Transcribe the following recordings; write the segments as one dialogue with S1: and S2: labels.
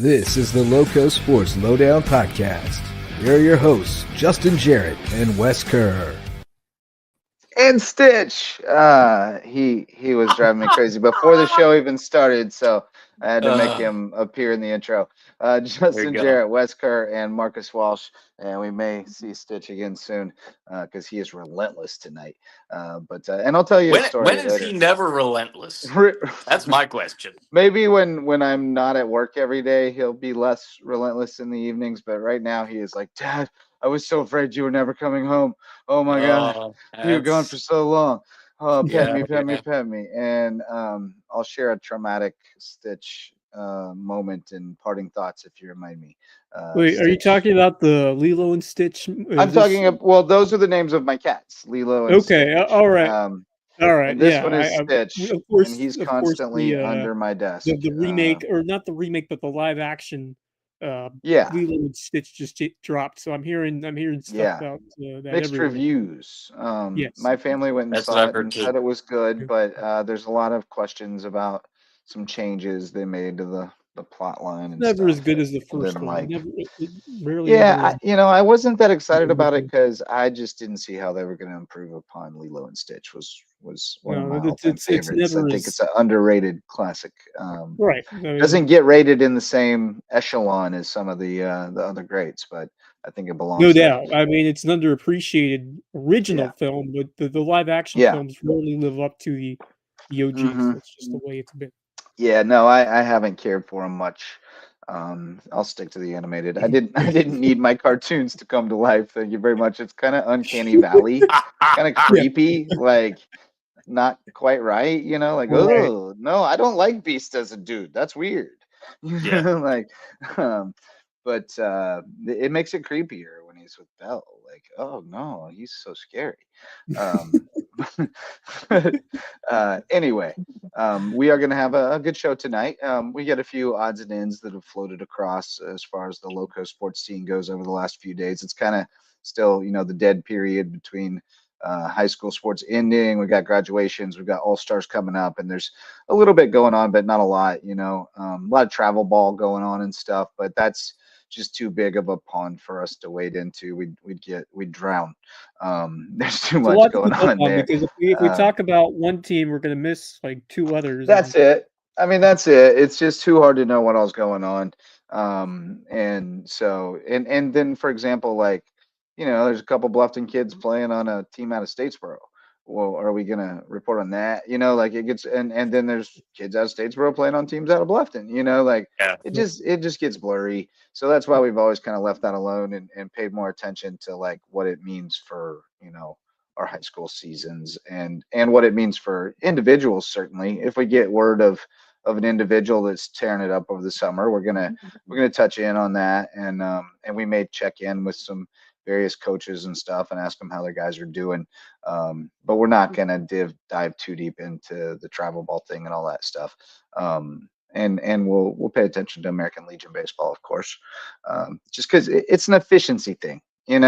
S1: This is the LowcoSports Lowdown podcast. Here are your hosts, Justin Jarrett and Wes Kerr.
S2: And Stitch, he was driving me crazy before the show even started, so I had to make him appear in the intro. Justin Jarrett, Wes Kerr, and Marcus Walsh, and we may see Stitch again soon because he is relentless tonight. And I'll tell you a story
S3: When is
S2: later.
S3: he never relentless? That's my question.
S2: Maybe when I'm not at work every day, he'll be less relentless in the evenings. But right now, he is like, Dad, I was so afraid you were never coming home. Oh my God, you were gone for so long. Oh, pet me. And I'll share a traumatic Stitch moment and parting thoughts if you remind me.
S4: Wait,
S2: Stitch.
S4: are you talking about the Lilo and Stitch?
S2: Well, those are the names of my cats, Lilo and Stitch.
S4: Okay, all right. All right,
S2: and this one is Stitch,
S4: of course,
S2: and he's constantly under my desk.
S4: The remake, or not the remake, but the live action. Lilo and Stitch just dropped, so I'm hearing stuff about that.
S2: Mixed reviews.
S4: Yes.
S2: My family went and saw it and said it was good, but there's a lot of questions about some changes they made to the plot line. And
S4: never
S2: stuff
S4: as good as the first one.
S2: I wasn't that excited about it because I just didn't see how they were going to improve upon Lilo and Stitch. Was one of my all-time favorites. I think it's an underrated classic.
S4: Right.
S2: Doesn't get rated in the same echelon as some of the other greats, but I think it belongs.
S4: No doubt. I mean, it's an underappreciated original film, but the live action films rarely live up to the OGs. That's just the way it's been.
S2: Yeah, no, I haven't cared for them much. I'll stick to the animated. I didn't need my cartoons to come to life. Thank you very much. It's kind of uncanny valley, kind of creepy, like not quite right, oh no, I don't like Beast as a dude. That's weird. But it makes it creepier when he's with Belle. Like, oh no, he's so scary. Anyway, we are going to have a good show tonight. We get a few odds and ends that have floated across as far as the LowcoSports scene goes over the last few days. It's kind of still, the dead period between high school sports ending. We got graduations, we've got all-stars coming up, and there's a little bit going on, but not a lot. A lot of travel ball going on and stuff, but that's just too big of a pond for us to wade into. We'd drown. There's too much going on there.
S4: Because if we talk about one team, we're going to miss like two others.
S2: That's it. I mean, that's it. It's just too hard to know what all's going on. And then, for example, there's a couple Bluffton kids playing on a team out of Statesboro. Well, are we gonna report on that? It gets and then there's kids out of Statesboro playing on teams out of Bluffton. It just gets blurry. So that's why we've always kind of left that alone and paid more attention to what it means for our high school seasons and what it means for individuals. Certainly, if we get word of an individual that's tearing it up over the summer, we're gonna touch in on that and we may check in with some various coaches and stuff and ask them how their guys are doing. But we're not going to dive too deep into the travel ball thing and all that stuff. And we'll pay attention to American Legion baseball, of course, just because it's an efficiency thing. We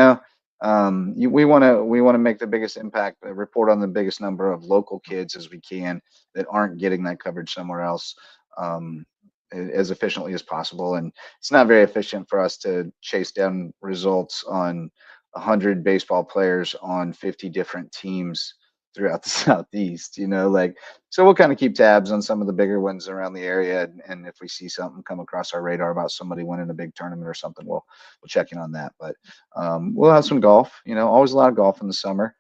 S2: want to make the biggest impact, report on the biggest number of local kids as we can that aren't getting that coverage somewhere else. As efficiently as possible, and it's not very efficient for us to chase down results on 100 baseball players on 50 different teams throughout the Southeast. So we'll kind of keep tabs on some of the bigger ones around the area, and if we see something come across our radar about somebody winning a big tournament or something, we'll check in on that. But we'll have some golf. Always a lot of golf in the summer.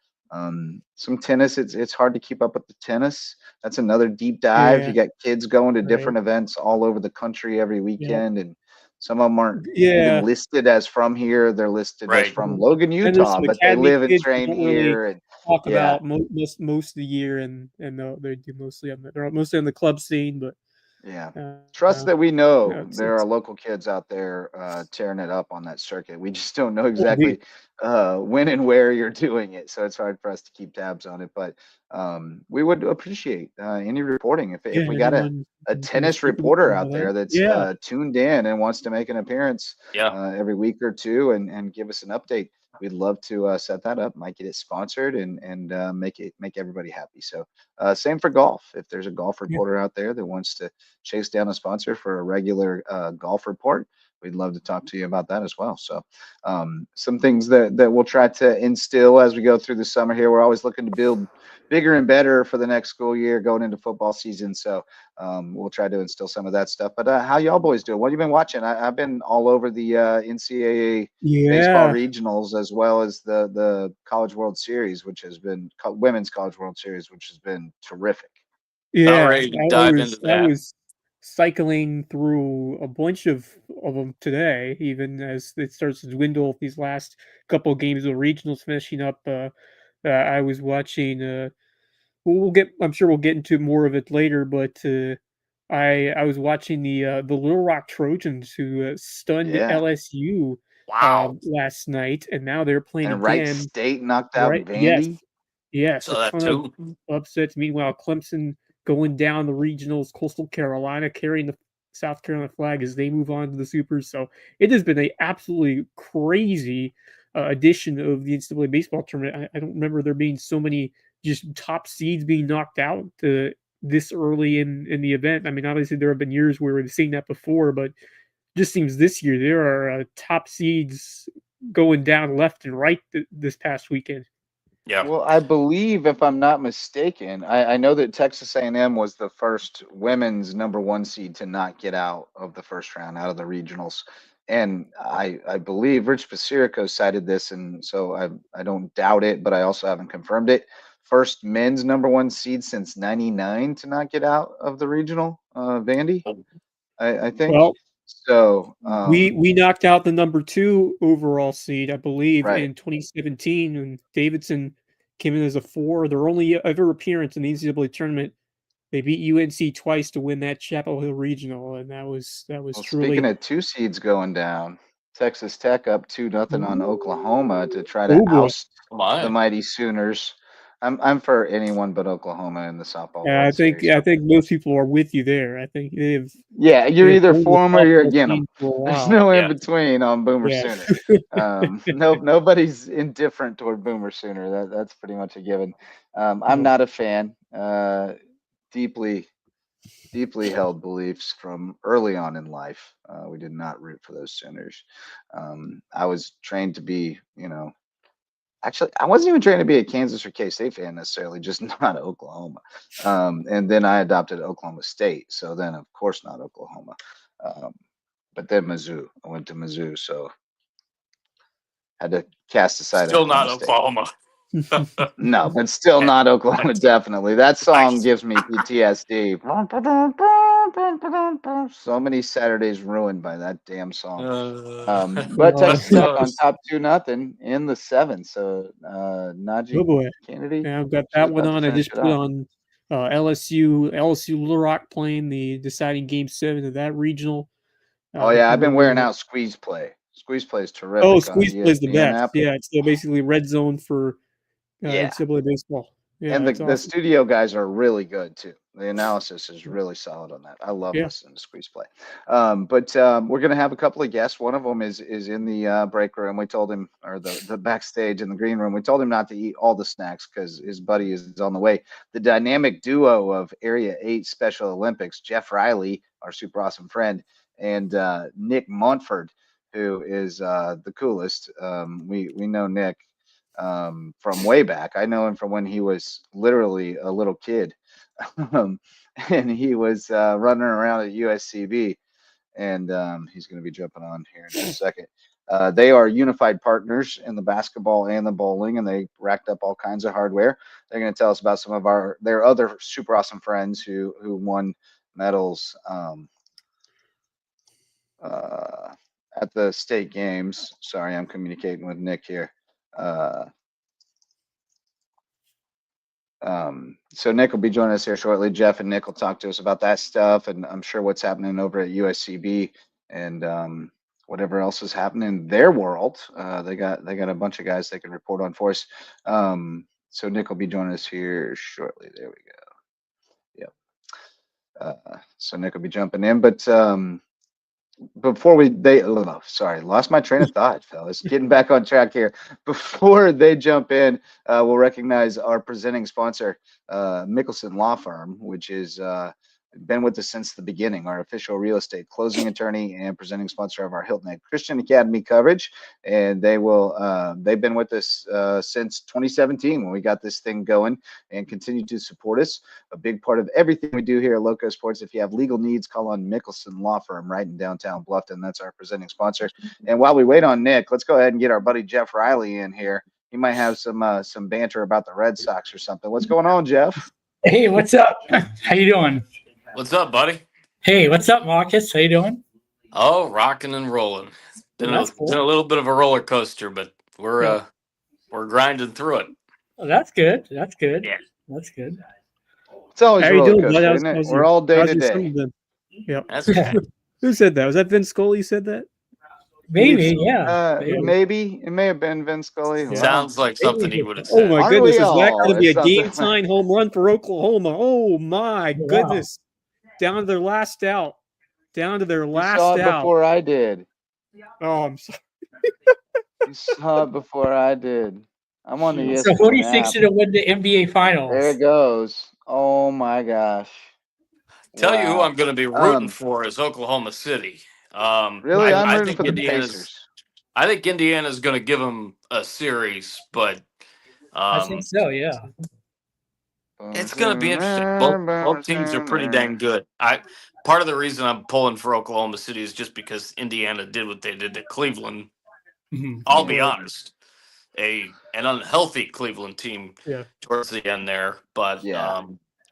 S2: Some tennis. It's hard to keep up with the tennis. That's another deep dive. You got kids going to different events all over the country every weekend, and some of them aren't even listed as from here. They're listed as from Logan, Utah, but they live and train here and
S4: talk about most of the year, and they do mostly they're mostly on the club scene, but.
S2: Trust that we know there are local kids out there tearing it up on that circuit. We just don't know exactly when and where you're doing it, so it's hard for us to keep tabs on it. But we would appreciate any reporting if we got a tennis reporter out there that's tuned in and wants to make an appearance every week or two and give us an update. we'd love to set that up. Might get it sponsored and make everybody happy. So same for golf. If there's a golf reporter out there that wants to chase down a sponsor for a regular golf report, we'd love to talk to you about that as well. So some things that we'll try to instill as we go through the summer here. We're always looking to build bigger and better for the next school year going into football season. So we'll try to instill some of that stuff. But how y'all boys doing? What have you been watching? I've been all over the NCAA baseball regionals as well as the College World Series, which has been Women's College World Series, which has been terrific.
S3: Not ready to dive into that.
S4: I was cycling through a bunch of them today, even as it starts to dwindle. These last couple of games of the regionals finishing up. I was watching. I'm sure we'll get into more of it later, but I was watching the Little Rock Trojans who stunned LSU last night, and now they're playing
S2: and
S4: again.
S2: Wright State knocked out Vandy.
S4: Yes, a ton of upsets. Meanwhile, Clemson going down the regionals, Coastal Carolina carrying the South Carolina flag as they move on to the Supers. So it has been a absolutely crazy edition of the NCAA baseball tournament. I don't remember there being so many just top seeds being knocked out this early in the event. I mean, obviously there have been years where we've seen that before, but just seems this year there are top seeds going down left and right this past weekend.
S3: Yeah.
S2: Well, I believe, if I'm not mistaken, I know that Texas A&M was the first women's #1 seed to not get out of the first round, out of the regionals. And I believe Rich Pasirico cited this, and so I don't doubt it, but I also haven't confirmed it. First men's #1 seed since '99 to not get out of the regional, Vandy, I think.
S4: Well,
S2: so
S4: we knocked out the #2 overall seed, I believe,
S2: right.
S4: in 2017, and Davidson came in as a 4. Their only ever appearance in the NCAA tournament. They beat UNC twice to win that Chapel Hill regional, and that was
S2: Well,
S4: truly.
S2: speaking of 2 seeds going down, Texas Tech up 2-0 on Oklahoma to try to oust the mighty Sooners. I'm for anyone but Oklahoma in the softball World Series.
S4: I think most people are with you there. I think they've.
S2: You're either for them or you're against them. There's no in
S3: Yeah.
S2: between on Boomer Sooner. Nobody's indifferent toward Boomer Sooner. That's pretty much a given. I'm not a fan. Deeply held beliefs from early on in life. We did not root for those Sooners. I was trained to be, actually, I wasn't even trained to be a Kansas or K-State fan necessarily, just not Oklahoma. And then I adopted Oklahoma State. So then, of course, not Oklahoma. But then Mizzou. I went to Mizzou, so had to cast aside
S3: Still
S2: Oklahoma
S3: not
S2: State.
S3: Oklahoma.
S2: No, but still not Oklahoma, definitely. That song gives me PTSD. So many Saturdays ruined by that damn song. But Texas Tech on top 2-0 in the 7th. So Najee Kennedy.
S4: Yeah, I've got that one on. I just put on LSU Little Rock playing the deciding game 7 of that regional.
S2: Oh yeah, I've been wearing out Squeeze Play. Squeeze Play is terrific.
S4: Oh, Squeeze Play is the best.
S2: App.
S4: Yeah, it's basically red zone for NCAA baseball. Yeah,
S2: and the studio guys are really good too. The analysis is really solid on that. I love listening to Squeeze Play. But we're going to have a couple of guests. One of them is in the break room. We told him, or the backstage in the green room, we told him not to eat all the snacks because his buddy is on the way. The dynamic duo of Area 8 Special Olympics, Jeff Riley, our super awesome friend, and Nick Montford, who is the coolest. We know Nick from way back. I know him from when he was literally a little kid. And he was running around at USCB, and he's going to be jumping on here in just a second. They are unified partners in the basketball and the bowling, and they racked up all kinds of hardware. They're going to tell us about some of their other super awesome friends who won medals at the state games. Sorry, I'm communicating with Nick here. So Nick will be joining us here shortly. Jeff and Nick will talk to us about that stuff, and I'm sure what's happening over at USCB and whatever else is happening in their world. They got a bunch of guys they can report on for us. So Nick will be joining us here shortly. There we go. Yep. So Nick will be jumping in, but lost my train of thought, fellas. Getting back on track here. Before they jump in, we'll recognize our presenting sponsor, Mickelson Law Firm, which is been with us since the beginning, our official real estate closing attorney and presenting sponsor of our Hilton Head Christian Academy coverage. And they've been with us since 2017 when we got this thing going, and continue to support us. A big part of everything we do here at Loco Sports. If you have legal needs, call on Mickelson Law Firm right in downtown Bluffton. That's our presenting sponsor. And while we wait on Nick, let's go ahead and get our buddy Jeff Riley in here. He might have some banter about the Red Sox or something. What's going on, Jeff?
S5: Hey, what's up? How you doing?
S3: What's up, buddy?
S5: Hey, what's up, Marcus? How you doing?
S3: Oh, rocking and rolling. It's been a little bit of a roller coaster, but we're grinding through it.
S5: Oh, that's good. That's good.
S3: Yeah.
S5: That's good.
S2: It's always
S4: How
S2: a
S4: you
S2: roller
S4: doing,
S2: coaster,
S4: bud?
S2: isn't it? We're all day to day.
S4: Yep.
S3: That's okay.
S4: Who said that? Was that Vince Scully said that?
S5: Maybe, yeah.
S2: Maybe it may have been Vince Scully.
S3: Yeah. Sounds like something he would have said.
S4: Oh my goodness, is that going to be a game-tying home run for Oklahoma? Oh my goodness! Down to their last out. Down to their last
S2: out.
S4: out.
S2: Before I did.
S4: Oh, I'm sorry.
S2: You saw it before I did. I'm on the ESPN.
S5: So who do you think's going to win the NBA Finals?
S2: There it goes. Oh my gosh.
S3: Tell you who I'm going to be rooting for is Oklahoma City.
S2: Really, I'm rooting for the Pacers.
S3: I think Indiana's going to give them a series, but
S5: I think so. Yeah.
S3: It's going to be interesting. Both teams are pretty dang good. Part of the reason I'm pulling for Oklahoma City is just because Indiana did what they did to Cleveland.
S5: Mm-hmm.
S3: I'll be honest, an unhealthy Cleveland team towards the end there, but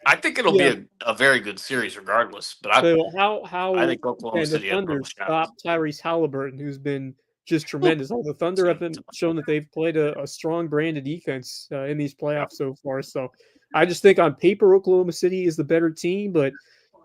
S3: I think it'll be a very good series regardless. But I think Oklahoma City
S4: the Thunder stopped Tyrese Halliburton, who's been just tremendous. All the Thunder have been shown that they've played a strong brand of defense in these playoffs so far. So I just think on paper Oklahoma City is the better team, but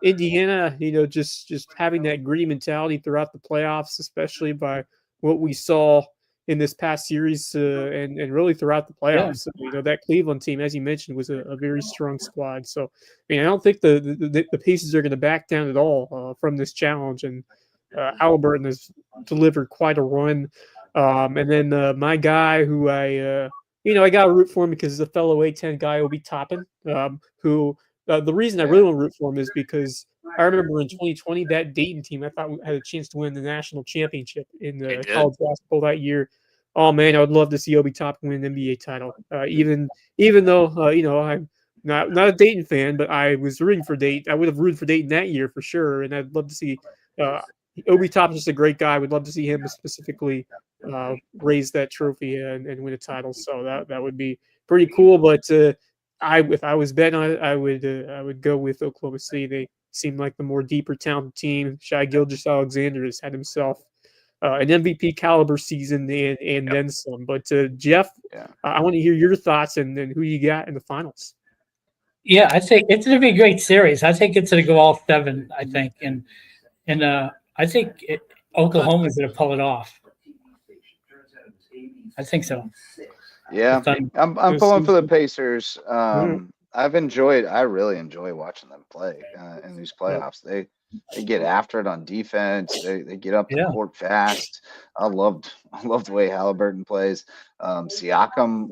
S4: Indiana, just having that gritty mentality throughout the playoffs, especially by what we saw in this past series and really throughout the playoffs. Yeah. That Cleveland team, as you mentioned, was a very strong squad. So, I don't think the Pacers are going to back down at all from this challenge. And Halliburton has delivered quite a run. And then my guy who I got to root for him because the fellow A10 guy, Obi Toppin, who the reason I really want to root for him is because I remember in 2020, that Dayton team, I thought had a chance to win the national championship in the college basketball that year. Oh man, I would love to see Obi Toppin win an NBA title. Even though I'm not a Dayton fan, but I was rooting for Dayton. I would have rooted for Dayton that year for sure, and I'd love to see Obi Toppin's just a great guy. I would love to see him specifically raise that trophy and win a title. So that would be pretty cool. But if I was betting on it, I would go with Oklahoma City. They seem like the more deeper talented team. Shai Gilgeous-Alexander has had himself an MVP caliber season and then some. But Jeff, I want to hear your thoughts and who you got in the finals.
S5: Yeah, I think it's going to be a great series. I think it's going to go all 7. I think, and I think Oklahoma is going to pull it off. I think so.
S2: Yeah, I'm pulling for the Pacers. I really enjoy watching them play in these playoffs. They get after it on defense. They get up the court fast. I love the way Halliburton plays. Siakam,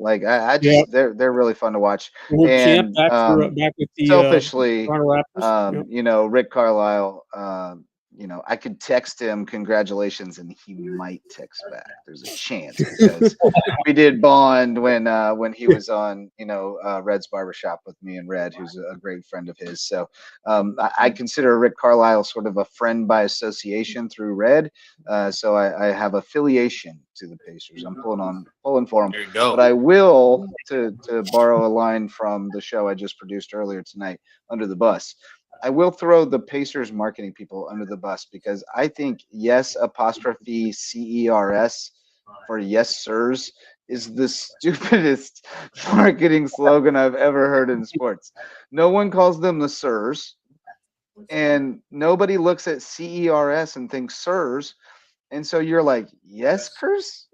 S2: they're really fun to watch. And back with the, selfishly, Rick Carlisle. I could text him congratulations, and he might text back. There's a chance because we did bond when he was on, Red's Barbershop with me and Red, who's a great friend of his. So I consider Rick Carlisle sort of a friend by association through Red. So I have affiliation to the Pacers. I'm pulling for them.
S3: There you go.
S2: But I will, to borrow a line from the show I just produced earlier tonight, Under the Bus. I will throw the Pacers marketing people under the bus because I think yes_CERS for yes sirs is the stupidest marketing slogan I've ever heard in sports. No one calls them the sirs, and nobody looks at CERS and thinks sirs, and so you're like, yes, Kers?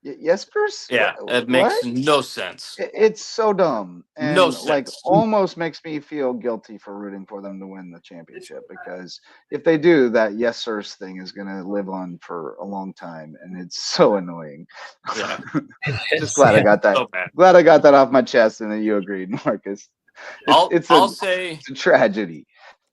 S2: Yespers?
S3: Yeah, it makes no sense.
S2: It's so dumb, and
S3: no sense.
S2: almost makes me feel guilty for rooting for them to win the championship, because if they do, that Yespers thing is going to live on for a long time, and it's so annoying.
S3: Yeah.
S2: Just glad I got that. So glad I got that off my chest, and that you agreed, Marcus. It's a tragedy.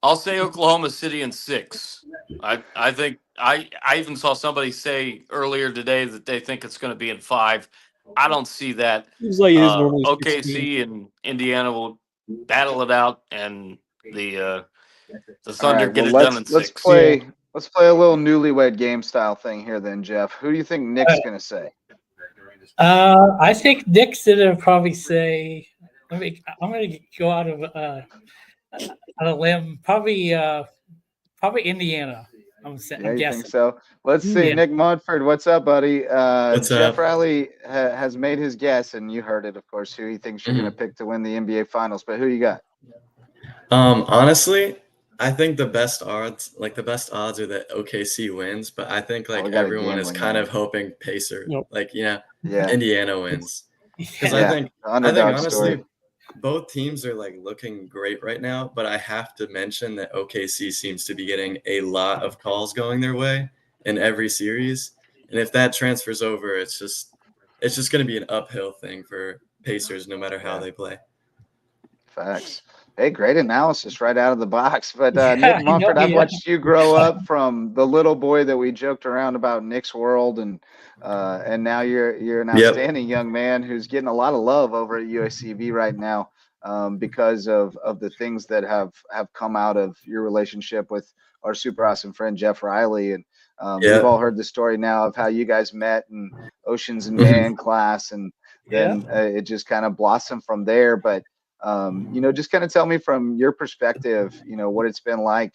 S3: I'll say Oklahoma City in 6. I think I even saw somebody say earlier today that they think it's going to be in 5. I don't see that. OKC and Indiana will battle it out, and the Thunder get it done in 6.
S2: Let's play a little newlywed game style thing here, then, Jeff. Who do you think Nick's going to say?
S5: I think Nick's going to probably say. I'm going to go out of a limb. Probably Indiana. I'm guessing.
S2: You think so? Let's see. Nick Montford, what's up, buddy? Jeff Riley has made his guess, and you heard it, of course, who he thinks you're going to pick to win the NBA Finals. But who you got?
S6: Honestly, I think the best odds are that OKC wins, but I think everyone is kind of hoping Pacer, Indiana wins. Because I think honestly, both teams are looking great right now, but I have to mention that OKC seems to be getting a lot of calls going their way in every series. And if that transfers over, it's just going to be an uphill thing for Pacers no matter how they play.
S2: Facts. Hey, great analysis right out of the box. But Nick Montford, I've watched you grow up from the little boy that we joked around about Nick's World, and now you're an outstanding young man who's getting a lot of love over at USCB right now, because of the things that have come out of your relationship with our super awesome friend Jeff Riley. And we've all heard the story now of how you guys met in Oceans and band class, and then it just kind of blossomed from there. But just kind of tell me from your perspective, what it's been like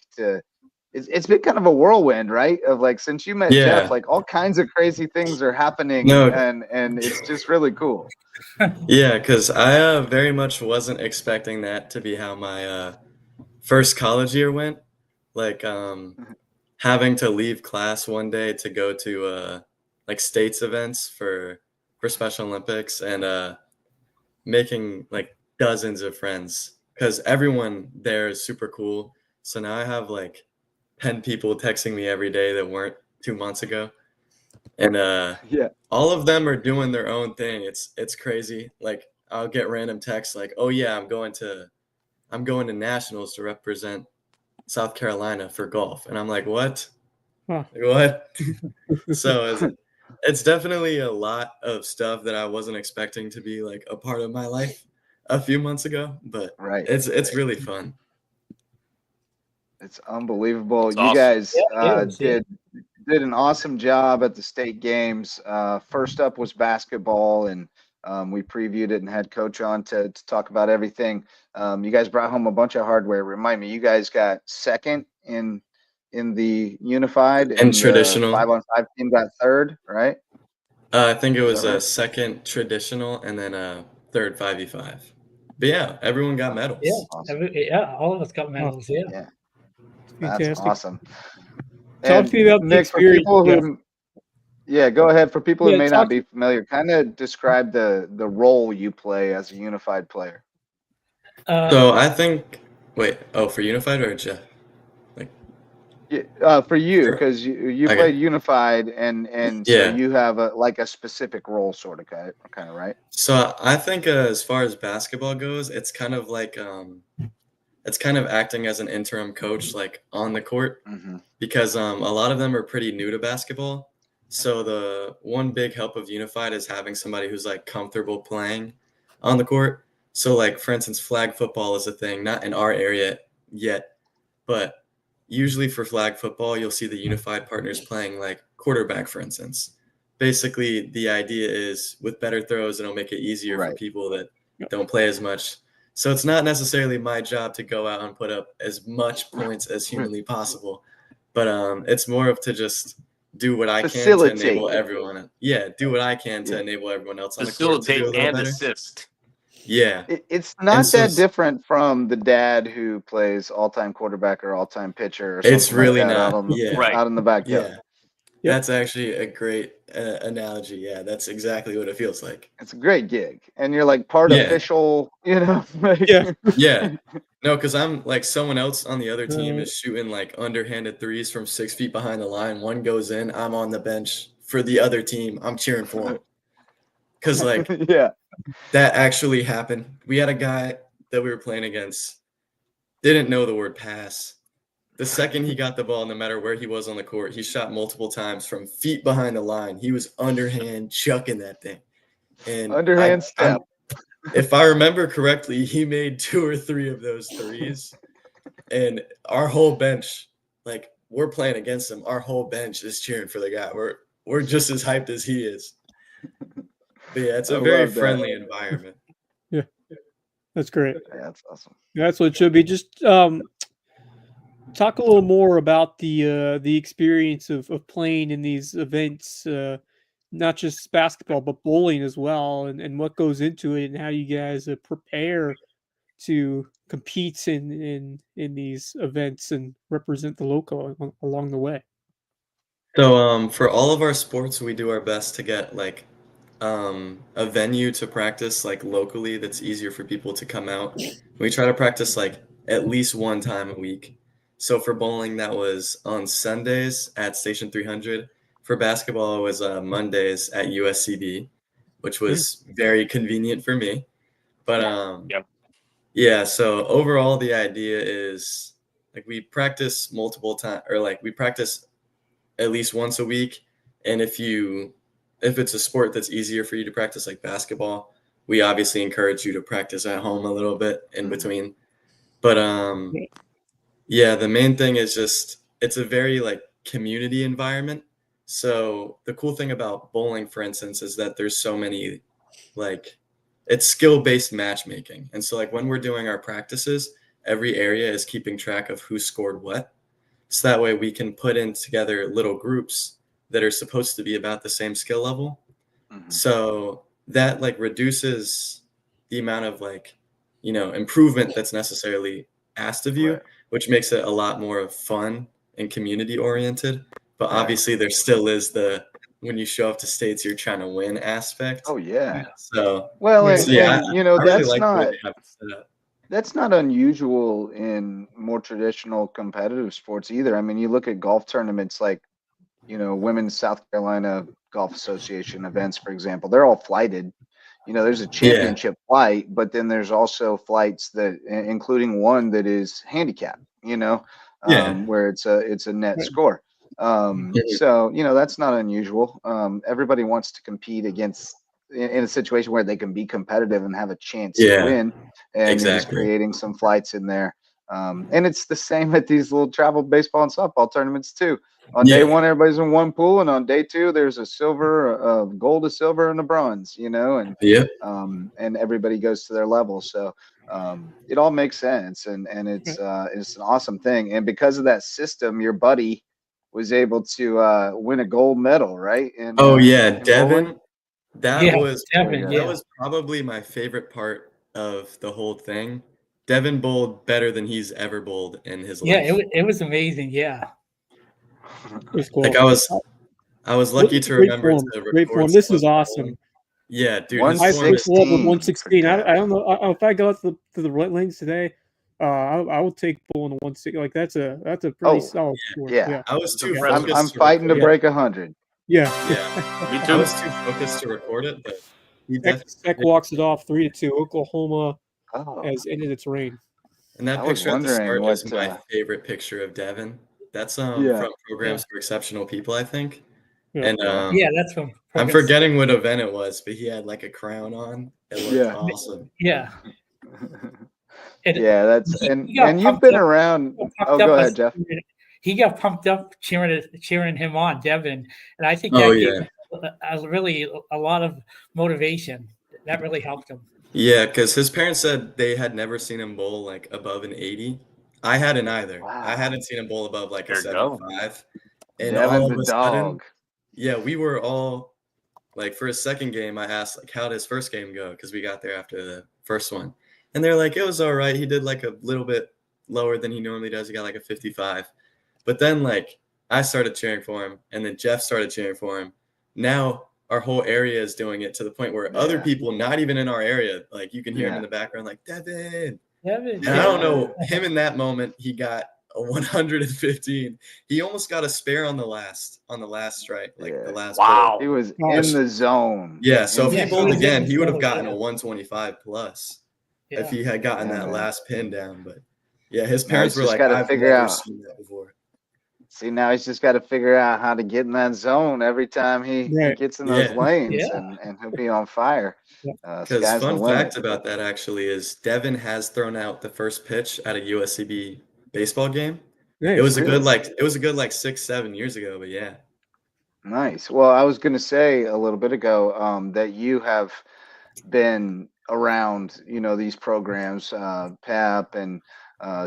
S2: it's been kind of a whirlwind, right? Of since you met Jeff, all kinds of crazy things are happening, and it's just really cool.
S6: Yeah, because I very much wasn't expecting that to be how my first college year went. Having to leave class one day to go to states events for Special Olympics, and making dozens of friends, because everyone there is super cool. So now I have 10 people texting me every day that weren't 2 months ago, and all of them are doing their own thing. It's crazy. I'll get random texts oh yeah, I'm going to nationals to represent South Carolina for golf, and I'm like, what? Huh. What? So it's definitely a lot of stuff that I wasn't expecting to be a part of my life a few months ago, but it's really fun.
S2: It's unbelievable. It's you guys did an awesome job at the state games. First up was basketball, and we previewed it and had Coach on to talk about everything. You guys brought home a bunch of hardware. Remind me, you guys got second in the unified,
S6: and traditional
S2: 5-on-5 team got third, right?
S6: I think it was a second traditional, and then a third 5v5. But yeah, everyone got medals.
S5: Yeah, awesome. All of us got medals. Yeah.
S2: That's awesome.
S4: Talk to me about
S2: Nick, for people who, go ahead. For people who may not be familiar, kind of describe the role you play as a unified player.
S6: So I think, for unified or Jeff?
S2: For you, because you played unified, and so you have a specific role, sort of, kind of, right?
S6: So I think as far as basketball goes, it's kind of it's kind of acting as an interim coach, on the court, because a lot of them are pretty new to basketball. So the one big help of unified is having somebody who's comfortable playing on the court. So for instance, flag football is a thing, not in our area yet, but usually for flag football, you'll see the unified partners playing quarterback, for instance. Basically, the idea is with better throws, it'll make it easier for people that don't play as much. So it's not necessarily my job to go out and put up as much points as humanly possible, but it's more of to just do what I can to enable everyone. Yeah, do what I can to enable everyone else on the court to do a little better.
S3: Assist.
S2: Yeah, it's not that different from the dad who plays all-time quarterback or all-time pitcher. Or
S6: it's really
S2: not
S6: out
S2: in the backyard.
S6: That's actually a great analogy. Yeah, that's exactly what it feels like.
S2: It's a great gig, and you're like part official, like,
S6: yeah. No, because I'm like someone else on the other team is shooting like underhanded threes from 6 feet behind the line. One goes in, I'm on the bench for the other team. I'm cheering for him. Because like that actually happened. We had a guy that we were playing against, didn't know the word pass. The second he got the ball, no matter where he was on the court, he shot multiple times from feet behind the line. He was underhand chucking that thing. And
S2: underhand step.
S6: If I remember correctly, he made 2 or 3 of those threes. And our whole bench, like we're playing against him, our whole bench is cheering for the guy. We're just as hyped as he is. But yeah, it's a very friendly environment.
S4: Yeah. That's great.
S2: Yeah, that's awesome.
S4: That's what it should be. Just talk a little more about the experience of playing in these events, not just basketball but bowling as well, and what goes into it, and how you guys prepare to compete in these events and represent the Lowco along the way.
S6: So for all of our sports, we do our best to get like a venue to practice like locally that's easier for people to come out. We try to practice like at least one time a week. So for bowling, that was on Sundays at Station 300. For basketball, it was Mondays at USCB, which was very convenient for me. But yeah, so overall, the idea is like we practice multiple times, or like we practice at least once a week. And if it's a sport that's easier for you to practice, like basketball, we obviously encourage you to practice at home a little bit in between. But yeah, the main thing is just it's a very like community environment. So the cool thing about bowling, for instance, is that there's so many like it's skill-based matchmaking. And so like when we're doing our practices, every area is keeping track of who scored what. So that way we can put in together little groups that are supposed to be about the same skill level. So that like reduces the amount of like, improvement that's necessarily asked of you, which makes it a lot more fun and community oriented. But obviously there still is when you show up to states, you're trying to win aspect.
S2: Oh yeah.
S6: So
S2: that's
S6: really
S2: not that's not unusual in more traditional competitive sports either. I mean, you look at golf tournaments like, Women's South Carolina Golf Association events, for example, they're all flighted. There's a championship flight, but then there's also flights that, including one that is handicapped, where it's a net score. So, that's not unusual. Everybody wants to compete against in a situation where they can be competitive and have a chance to win. And you're just creating some flights in there. And it's the same at these little travel baseball and softball tournaments too. On day one, everybody's in one pool, and on day two, there's a silver, a gold, a silver, and a bronze. And everybody goes to their level. So it all makes sense, and it's an awesome thing. And because of that system, your buddy was able to win a gold medal, right?
S6: Devin. That was probably my favorite part of the whole thing. Devin bowled better than he's ever bowled in his life.
S5: Yeah, it was amazing. Yeah.
S4: Cool.
S6: Like I was lucky to remember to record.
S4: This is awesome.
S6: Yeah, dude.
S4: 116. I don't know if I go to the links today. I would take bowling to 160. Like that's a pretty solid score.
S2: Yeah.
S6: I was too.
S2: I'm fighting to break 100.
S4: Yeah.
S6: Me too. I was too focused to record it, but
S4: Tech walks it off 3-2. Oklahoma has ended its reign.
S6: And that picture at the start was my favorite picture of Devin. That's from Programs for Exceptional People, I think. And
S5: that's from.
S6: I'm forgetting what event it was, but he had like a crown on. It looked awesome.
S5: Yeah.
S2: That's and you've been around. Oh, go ahead, Jeff.
S5: He got pumped up cheering him on, Devin, and I think that gave really a lot of motivation. That really helped him.
S6: Yeah, because his parents said they had never seen him bowl like above an 80. I hadn't either. Wow. I hadn't seen him bowl above like a 75. And all of a sudden, we were all like, for his second game, I asked like, how did his first game go? Because we got there after the first one. And they're like, it was all right. He did like a little bit lower than he normally does. He got like a 55. But then like I started cheering for him, and then Jeff started cheering for him. Now our whole area is doing it to the point where other people, not even in our area, like you can hear him in the background, like Devin. And I don't know, him in that moment, he got a 115. He almost got a spare on the last strike, like the last
S3: wow.
S6: pull.
S2: He was in the zone.
S6: Yeah, so if he bowled again, he would have gotten a 125 plus if he had gotten that last pin down. But yeah, his parents were like, I've never seen that before.
S2: See, now he's just got to figure out how to get in that zone every time he gets in those lanes, and he'll be on fire.
S6: Because fun fact about that actually is Devin has thrown out the first pitch at a USCB baseball game. Nice. It was a good 6-7 years ago, but yeah.
S2: Nice. Well, I was going to say a little bit ago that you have been around, these programs, PEP and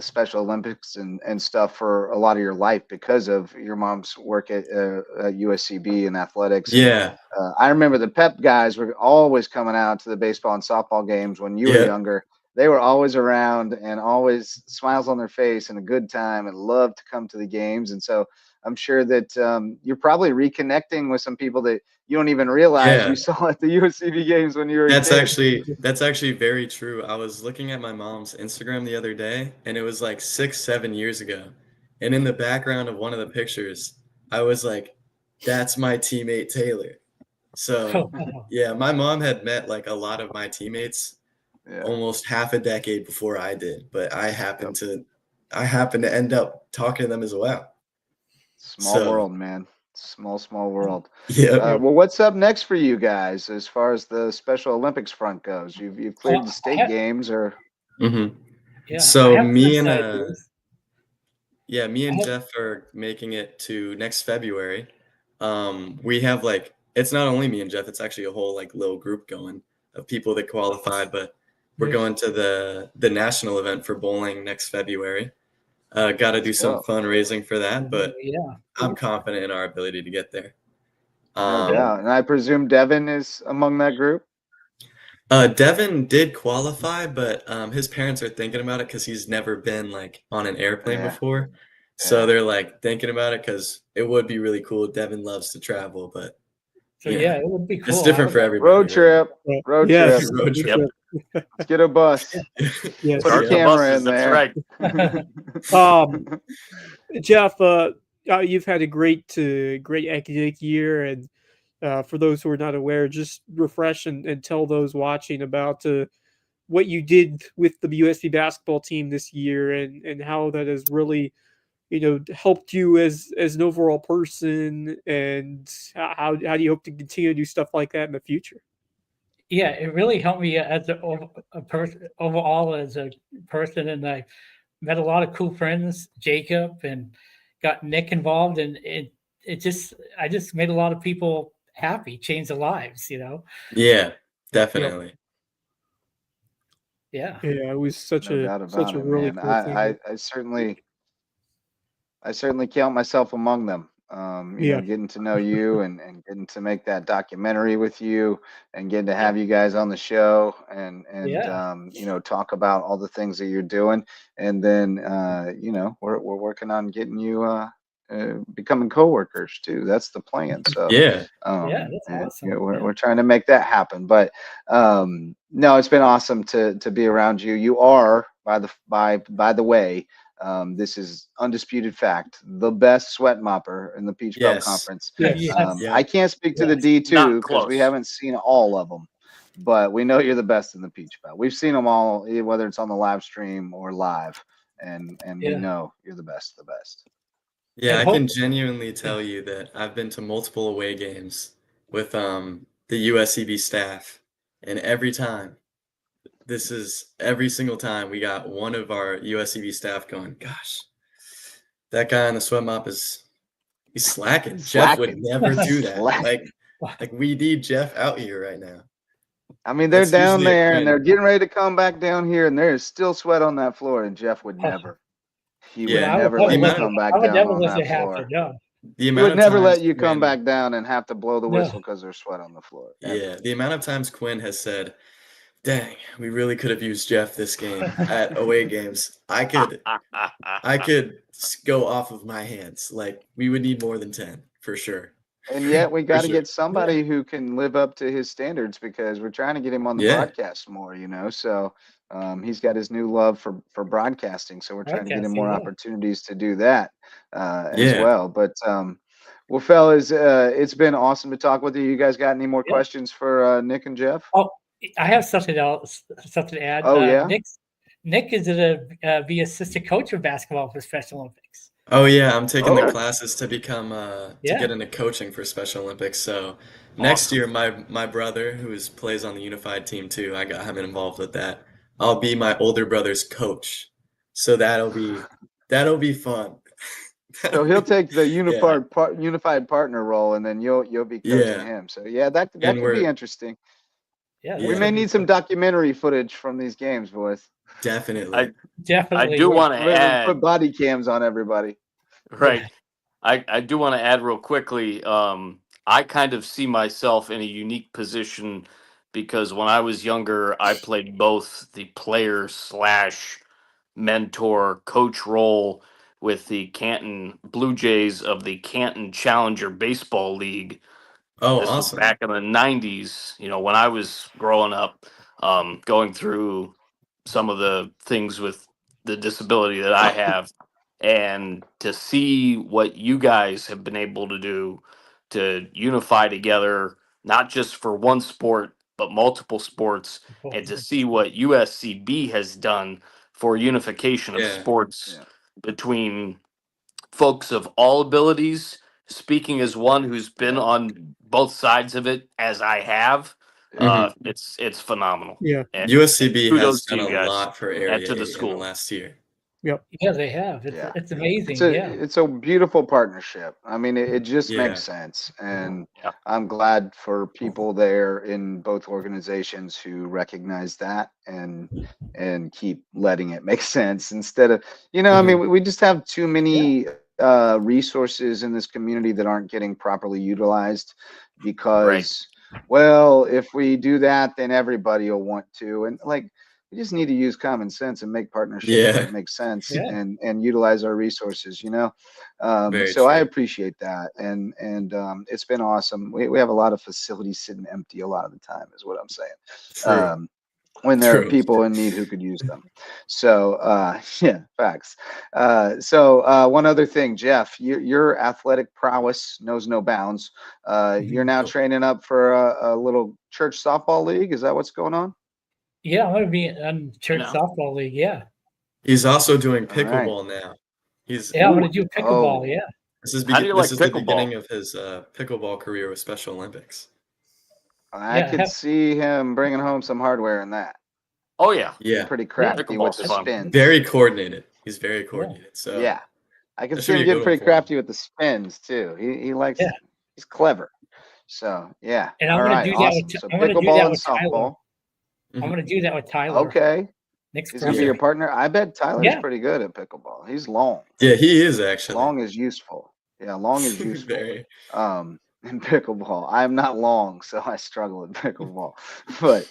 S2: Special Olympics and stuff for a lot of your life because of your mom's work at USCB and athletics.
S6: Yeah.
S2: I remember the PEP guys were always coming out to the baseball and softball games when you were younger. They were always around and always smiles on their face and a good time and loved to come to the games. And so I'm sure that you're probably reconnecting with some people that you don't even realize you saw at the USCB games when you were a kid.
S6: That's actually very true. I was looking at my mom's Instagram the other day, and it was like 6-7 years ago. And in the background of one of the pictures, I was like, that's my teammate Taylor. So yeah, my mom had met like a lot of my teammates almost half a decade before I did, but I happened to end up talking to them as well.
S2: Small world, man. Small world.
S6: Yeah.
S2: Well, what's up next for you guys as far as the Special Olympics front goes? You've cleared the state games, or?
S6: Mm-hmm. Yeah. So me and Jeff are making it to next February. We have it's not only me and Jeff; it's actually a whole little group going of people that qualified. But we're going to the national event for bowling next February. Got to do some fundraising for that, but I'm confident in our ability to get there.
S2: No doubt. And I presume Devin is among that group?
S6: Devin did qualify, but his parents are thinking about it because he's never been on an airplane before. So they're thinking about it because it would be really cool. Devin loves to travel, but
S5: it would be cool.
S6: It's different for everybody.
S2: Road trip.
S6: Road trip.
S2: Let's get a bus.
S3: Yes.
S2: Put a camera in there.
S3: That's right.
S4: Jeff, you've had a great academic year, and for those who are not aware, just refresh and tell those watching about what you did with the USC basketball team this year, and how that has really helped you as an overall person, and how do you hope to continue to do stuff like that in the future?
S5: Yeah, it really helped me as a person overall as a person, and I met a lot of cool friends, Jacob, and got Nick involved, and I just made a lot of people happy, changed their lives,
S6: Yeah, definitely.
S5: Yeah,
S4: it was such a really cool thing.
S2: I certainly count myself among them. Getting to know you and getting to make that documentary with you and getting to have you guys on the show and talk about all the things that you're doing. And then, we're working on getting you becoming coworkers too. That's the plan. So
S5: that's awesome.
S2: We're trying to make that happen. But no, it's been awesome to be around you. You are, by the way, this is undisputed fact, the best sweat mopper in the Peach Belt Conference. I can't speak to the D2 because we haven't seen all of them, but we know you're the best in the Peach Belt. We've seen them all, whether it's on the live stream or live, and we know you're the best of the best.
S6: Yeah, I can genuinely tell you that I've been to multiple away games with the USCB staff, and every single time we got one of our USCB staff going, gosh, that guy on the sweat mop he's slacking. Jeff would never do that. Like we need Jeff out here right now.
S2: I mean, they're down there and they're getting ready to come back down here, and there is still sweat on that floor, and Jeff would never. He would never let you come back down on that floor. He would never let you come back down and have to blow the whistle because there's sweat on the floor.
S6: Yeah, the amount of times Quinn has said, Dang, we really could have used Jeff this game at away games. I could go off of my hands. Like, we would need more than 10 for sure.
S2: And yet we got to get somebody who can live up to his standards, because we're trying to get him on the broadcast more, So he's got his new love for broadcasting. So we're trying to get him more opportunities to do that as well. But well, fellas, it's been awesome to talk with you. You guys got any more questions for Nick and Jeff?
S5: Oh, I have something to add.
S2: Oh, yeah?
S5: Nick is going to be assistant coach of basketball for Special Olympics.
S6: Oh, yeah. I'm taking the classes to become to get into coaching for Special Olympics. So next year, my brother, who plays on the unified team too, I got him involved with that. I'll be my older brother's coach. So that'll be fun.
S2: So he'll take the unified partner role, and then you'll be coaching him. So that could be interesting.
S5: Yeah,
S2: we may need some documentary footage from these games, boys.
S6: Definitely.
S3: I do want to add,
S2: put body cams on everybody.
S3: Right. I do want to add real quickly. I kind of see myself in a unique position because when I was younger, I played both the player / mentor coach role with the Canton Blue Jays of the Canton Challenger Baseball League.
S6: Oh,
S3: this
S6: awesome.
S3: was back in the 90s, when I was growing up, going through some of the things with the disability that I have, and to see what you guys have been able to do to unify together, not just for one sport, but multiple sports, and to see what USCB has done for unification of sports between folks of all abilities. Speaking as one who's been on both sides of it, as I have, it's phenomenal.
S4: Yeah,
S3: and
S6: USCB has done a lot for area
S3: to the
S6: in
S3: school
S6: the last year.
S4: Yep.
S5: Yeah, they have. It's amazing.
S2: It's a beautiful partnership. I mean, it just makes sense, and I'm glad for people there in both organizations who recognize that and keep letting it make sense instead of I mean, we just have too many resources in this community that aren't getting properly utilized because well, if we do that, then everybody will want to, and we just need to use common sense and make partnerships that make sense and utilize our resources, so true. I appreciate that. And it's been awesome. We have a lot of facilities sitting empty a lot of the time is what I'm saying. When there are people in need who could use them. So, facts. So one other thing, Jeff, your athletic prowess knows no bounds. You're now training up for a little church softball league. Is that what's going on?
S5: Yeah, I'm going to be on church softball league. Yeah.
S6: He's also doing pickleball now.
S5: I'm going to do pickleball. Yeah.
S6: This is the beginning of his pickleball career with Special Olympics.
S2: I could see him bringing home some hardware in that.
S3: Oh yeah,
S2: He's pretty crafty with the spins.
S6: Very coordinated. He's very coordinated. So
S2: I can see him getting pretty crafty with the spins too. He likes. He's clever. So
S5: And I'm going to do that.
S2: So pickleball and softball.
S5: I'm going to do that with Tyler.
S2: Okay. He's going to be your partner. I bet Tyler's pretty good at pickleball. He's long.
S6: Yeah, he is actually.
S2: Long is useful. Yeah, long is useful. In pickleball. I'm not long, so I struggle in pickleball. But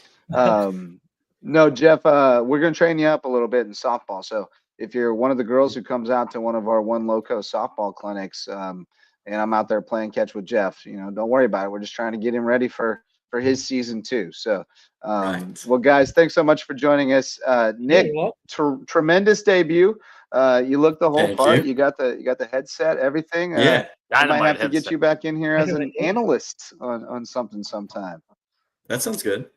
S2: no, Jeff, we're going to train you up a little bit in softball. So if you're one of the girls who comes out to one of our One Loco softball clinics, and I'm out there playing catch with Jeff, don't worry about it. We're just trying to get him ready for his season too. So, well, guys, thanks so much for joining us. Nick, tremendous debut. You look the whole part. You got the headset, everything. I might have to get you back in here as an analyst on something sometime.
S6: That sounds good.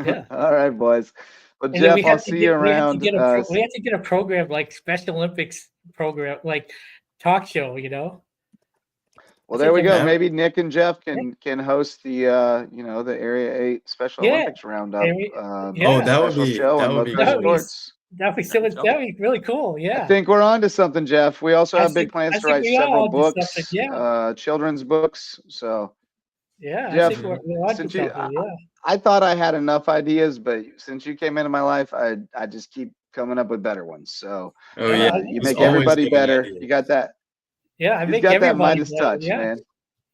S5: Yeah.
S2: All right, boys. Well, Jeff, I'll see you around.
S5: We have to get a program like Special Olympics program, like talk show,
S2: Well, there we go. Maybe Nick and Jeff can host the the Area 8 Special Olympics roundup.
S6: That would be
S5: really cool. Yeah.
S2: I think we're on to something, Jeff. We also have big plans to write several books, children's books. So Jeff, I thought I had enough ideas, but since you came into my life, I just keep coming up with better ones. So you make everybody better. You got that.
S5: Yeah, I
S2: make got that Midas touch, man.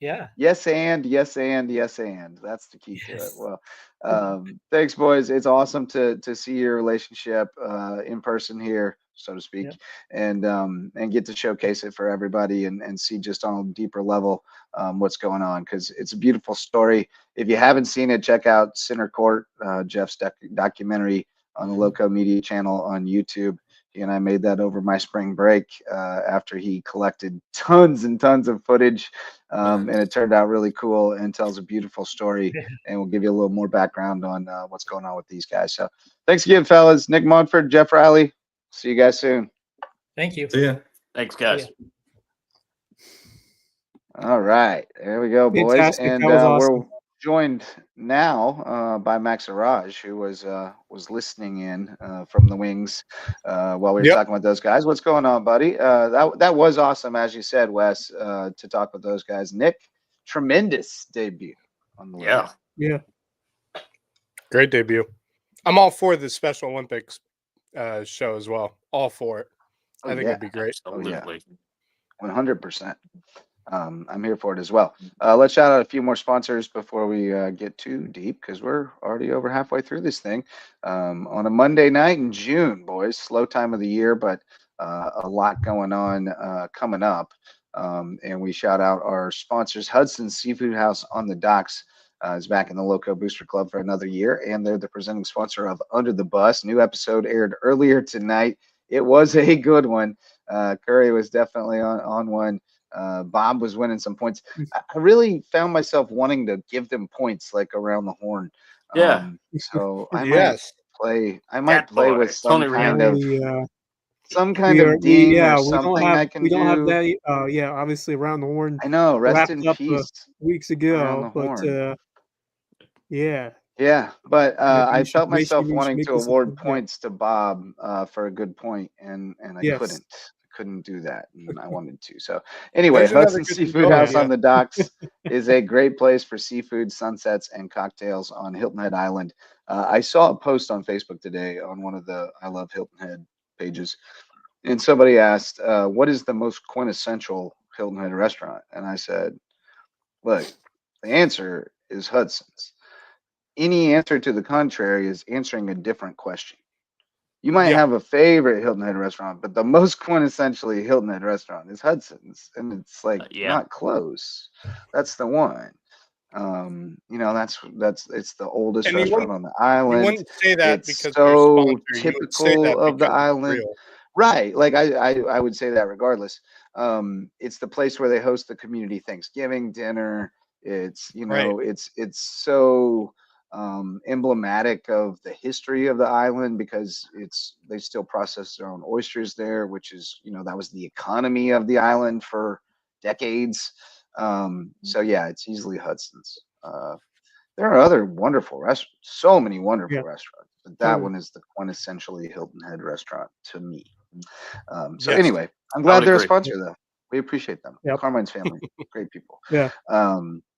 S5: Yeah.
S2: Yes, and yes, and yes, and that's the key to it. Well, thanks, boys. It's awesome to see your relationship in person here, so to speak, and get to showcase it for everybody and see just on a deeper level what's going on, because it's a beautiful story. If you haven't seen it, check out Center Court, Jeff's documentary on the Lowco Media channel on YouTube. He and I made that over my spring break after he collected tons and tons of footage, and it turned out really cool and tells a beautiful story, and we'll give you a little more background on what's going on with these guys. So thanks again, fellas. Nick Montford, Jeff Riley. See you guys soon.
S5: Thank you.
S6: See ya.
S3: Thanks, guys.
S2: All right, there we go, boys.
S4: Fantastic.
S2: And
S4: That was awesome.
S2: we're joined now by Max Araj, who was listening in from the wings while we were talking with those guys. What's going on, buddy? That was awesome, as you said, Wes, to talk with those guys. Nick, tremendous debut on the Lowdown.
S4: Yeah.
S7: Great debut. I'm all for the Special Olympics show as well. All for it. I think it'd be great.
S3: Absolutely.
S2: 100%. I'm here for it as well. Let's shout out a few more sponsors before we get too deep, because we're already over halfway through this thing. On a Monday night in June, boys, slow time of the year, but a lot going on coming up. And we shout out our sponsors. Hudson's Seafood House on the Docks is back in the Lowco Booster Club for another year, and they're the presenting sponsor of Under the Bus. New episode aired earlier tonight. It was a good one. Curry was definitely on one. Bob was winning some points. I really found myself wanting to give them points like around the horn.
S3: Yeah.
S2: So I might play. I might play with some
S3: Tony
S2: kind
S3: Rihanna.
S2: of ding or
S4: we
S2: something I can do.
S4: We don't have that. Obviously around the horn.
S2: I know. Rest in
S4: up,
S2: peace.
S4: Weeks ago, but yeah.
S2: Yeah, but I felt
S4: we
S2: myself
S4: should
S2: wanting
S4: make
S2: to
S4: this
S2: award points to Bob for a good point, and I
S4: Yes.
S2: couldn't do that, and I wanted to. So anyway,
S7: There's another
S2: Hudson's
S7: good
S2: Seafood House on the Docks is a great place for seafood, sunsets, and cocktails on Hilton Head Island. I saw a post on Facebook today on one of the I Love Hilton Head pages, and somebody asked, what is the most quintessential Hilton Head restaurant? And I said, look, the answer is Hudson's. Any answer to the contrary is answering a different question. You might have a favorite Hilton Head restaurant, but the most quintessentially Hilton Head restaurant is Hudson's, and it's like not close. That's the one. It's the oldest restaurant on the island.
S7: You wouldn't say that
S2: it's
S7: because
S2: so typical of the island, right? Like I would say that regardless. It's the place where they host the community Thanksgiving dinner. It's it's so emblematic of the history of the island, because they still process their own oysters there, which is that was the economy of the island for decades. So yeah, it's easily Hudson's. There are other wonderful restaurants, so many wonderful restaurants, but that one is the quintessentially Hilton Head restaurant to me. Anyway, I'm glad they're a sponsor though. We appreciate them. Carmine's family, great people. Got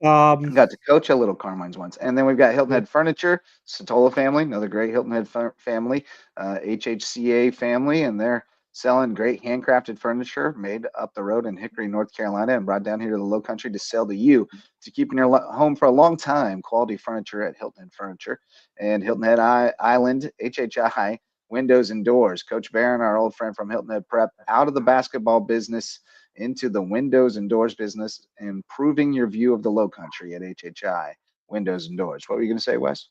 S2: to coach a little Carmine's once. And then we've got Hilton Head Furniture, Satola family, another great Hilton Head family, HHCA family, and they're selling great handcrafted furniture made up the road in Hickory, North Carolina, and brought down here to the Low Country to sell to you, to keep in your home for a long time. Quality furniture at Hilton Head Furniture and Hilton Head Island, HHI, windows and doors. Coach Barron, our old friend from Hilton Head Prep, out of the basketball business into the windows and doors business, improving your view of the Low Country at HHI Windows and Doors. What were you going to say, Wes?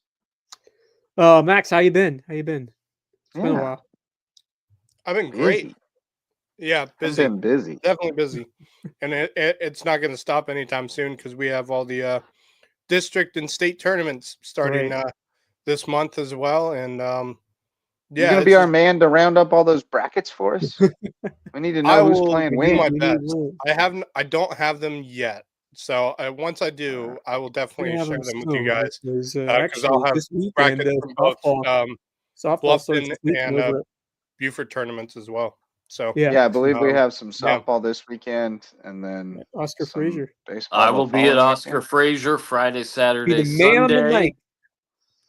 S4: Max, how you been? It's been a while.
S7: I've been great.
S2: Busy.
S7: Yeah, busy.
S2: I've been busy.
S7: Definitely busy. And it's not going to stop anytime soon, because we have all the district and state tournaments starting this month as well. And
S2: you're going to be our man to round up all those brackets for us? We need to know who's playing when.
S7: My best. I don't have them yet. So once I do, I will definitely share them with you guys. Because I'll have brackets from both Bluffton and Buford tournaments as well. So
S2: I believe we have some softball this weekend, and then
S4: Oscar Frazier.
S3: I will be at Oscar Frazier Friday, Saturday, Sunday.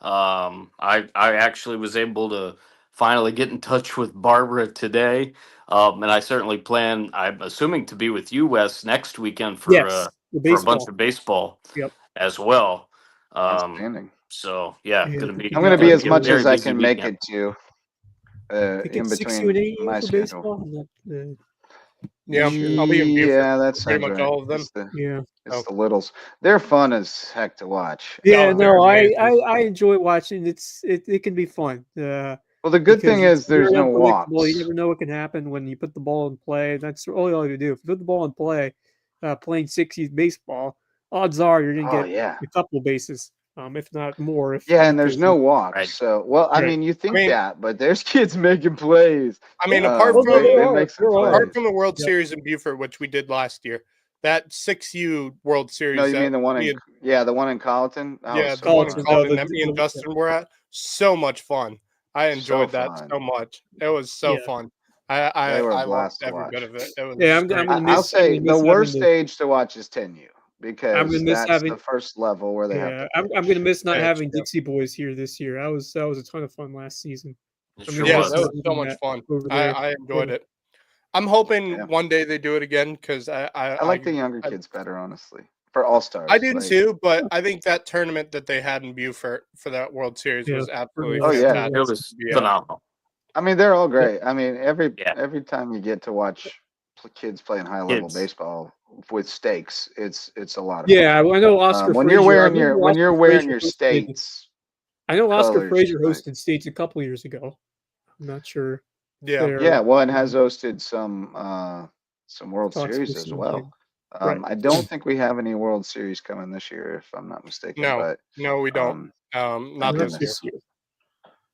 S3: I actually was able to finally get in touch with Barbara today, and I certainly plan. I'm assuming to be with you, Wes, next weekend for for a bunch of baseball as well.
S2: Outstanding.
S3: So yeah,
S2: I'm going to be as much as I can make it to in between my schedule.
S7: Yeah, I'll be in Buford.
S2: Yeah, that's
S7: pretty much all of them.
S2: It's the littles. They're fun as heck to watch.
S4: Yeah, no, I enjoy watching. It can be fun.
S2: Well, the good thing is there's no walks.
S4: You never know what can happen when you put the ball in play. That's all you do. If you put the ball in play, playing 60s baseball, odds are you're going to get a couple of bases, if not more.
S2: And there's no walks. Right. So, I mean, you think that, but there's kids making plays.
S7: I mean, apart from the World Series in Buford, which we did last year, that 6U World Series.
S2: No, you mean the one in the one in Colleton?
S7: The one in Colleton that me and Dustin were at. So much fun. I enjoyed that so much. It was so fun. I loved every bit of it. It was
S2: I'll say the worst stage to watch is 10U because that's the first level where they have to.
S4: I'm going to miss not having Dixie Boys here this year. That was a ton of fun last season.
S7: That was so much fun. I enjoyed it. I'm hoping one day they do it again because I
S2: like the younger kids better, honestly. For All-Stars.
S7: I do too, but I think that tournament that they had in Buford for that World Series was absolutely fantastic.
S3: It was phenomenal.
S2: I mean, they're all great. I mean, every time you get to watch kids playing high-level baseball with stakes, it's a lot of fun.
S4: I know Oscar
S2: when
S4: Frazier,
S2: you're wearing your states.
S4: I know Oscar Frazier hosted states a couple years ago. I'm not sure.
S2: Well, and has hosted some World Series as well. I don't think we have any World Series coming this year, if I'm not mistaken.
S7: No, we don't. Not this year.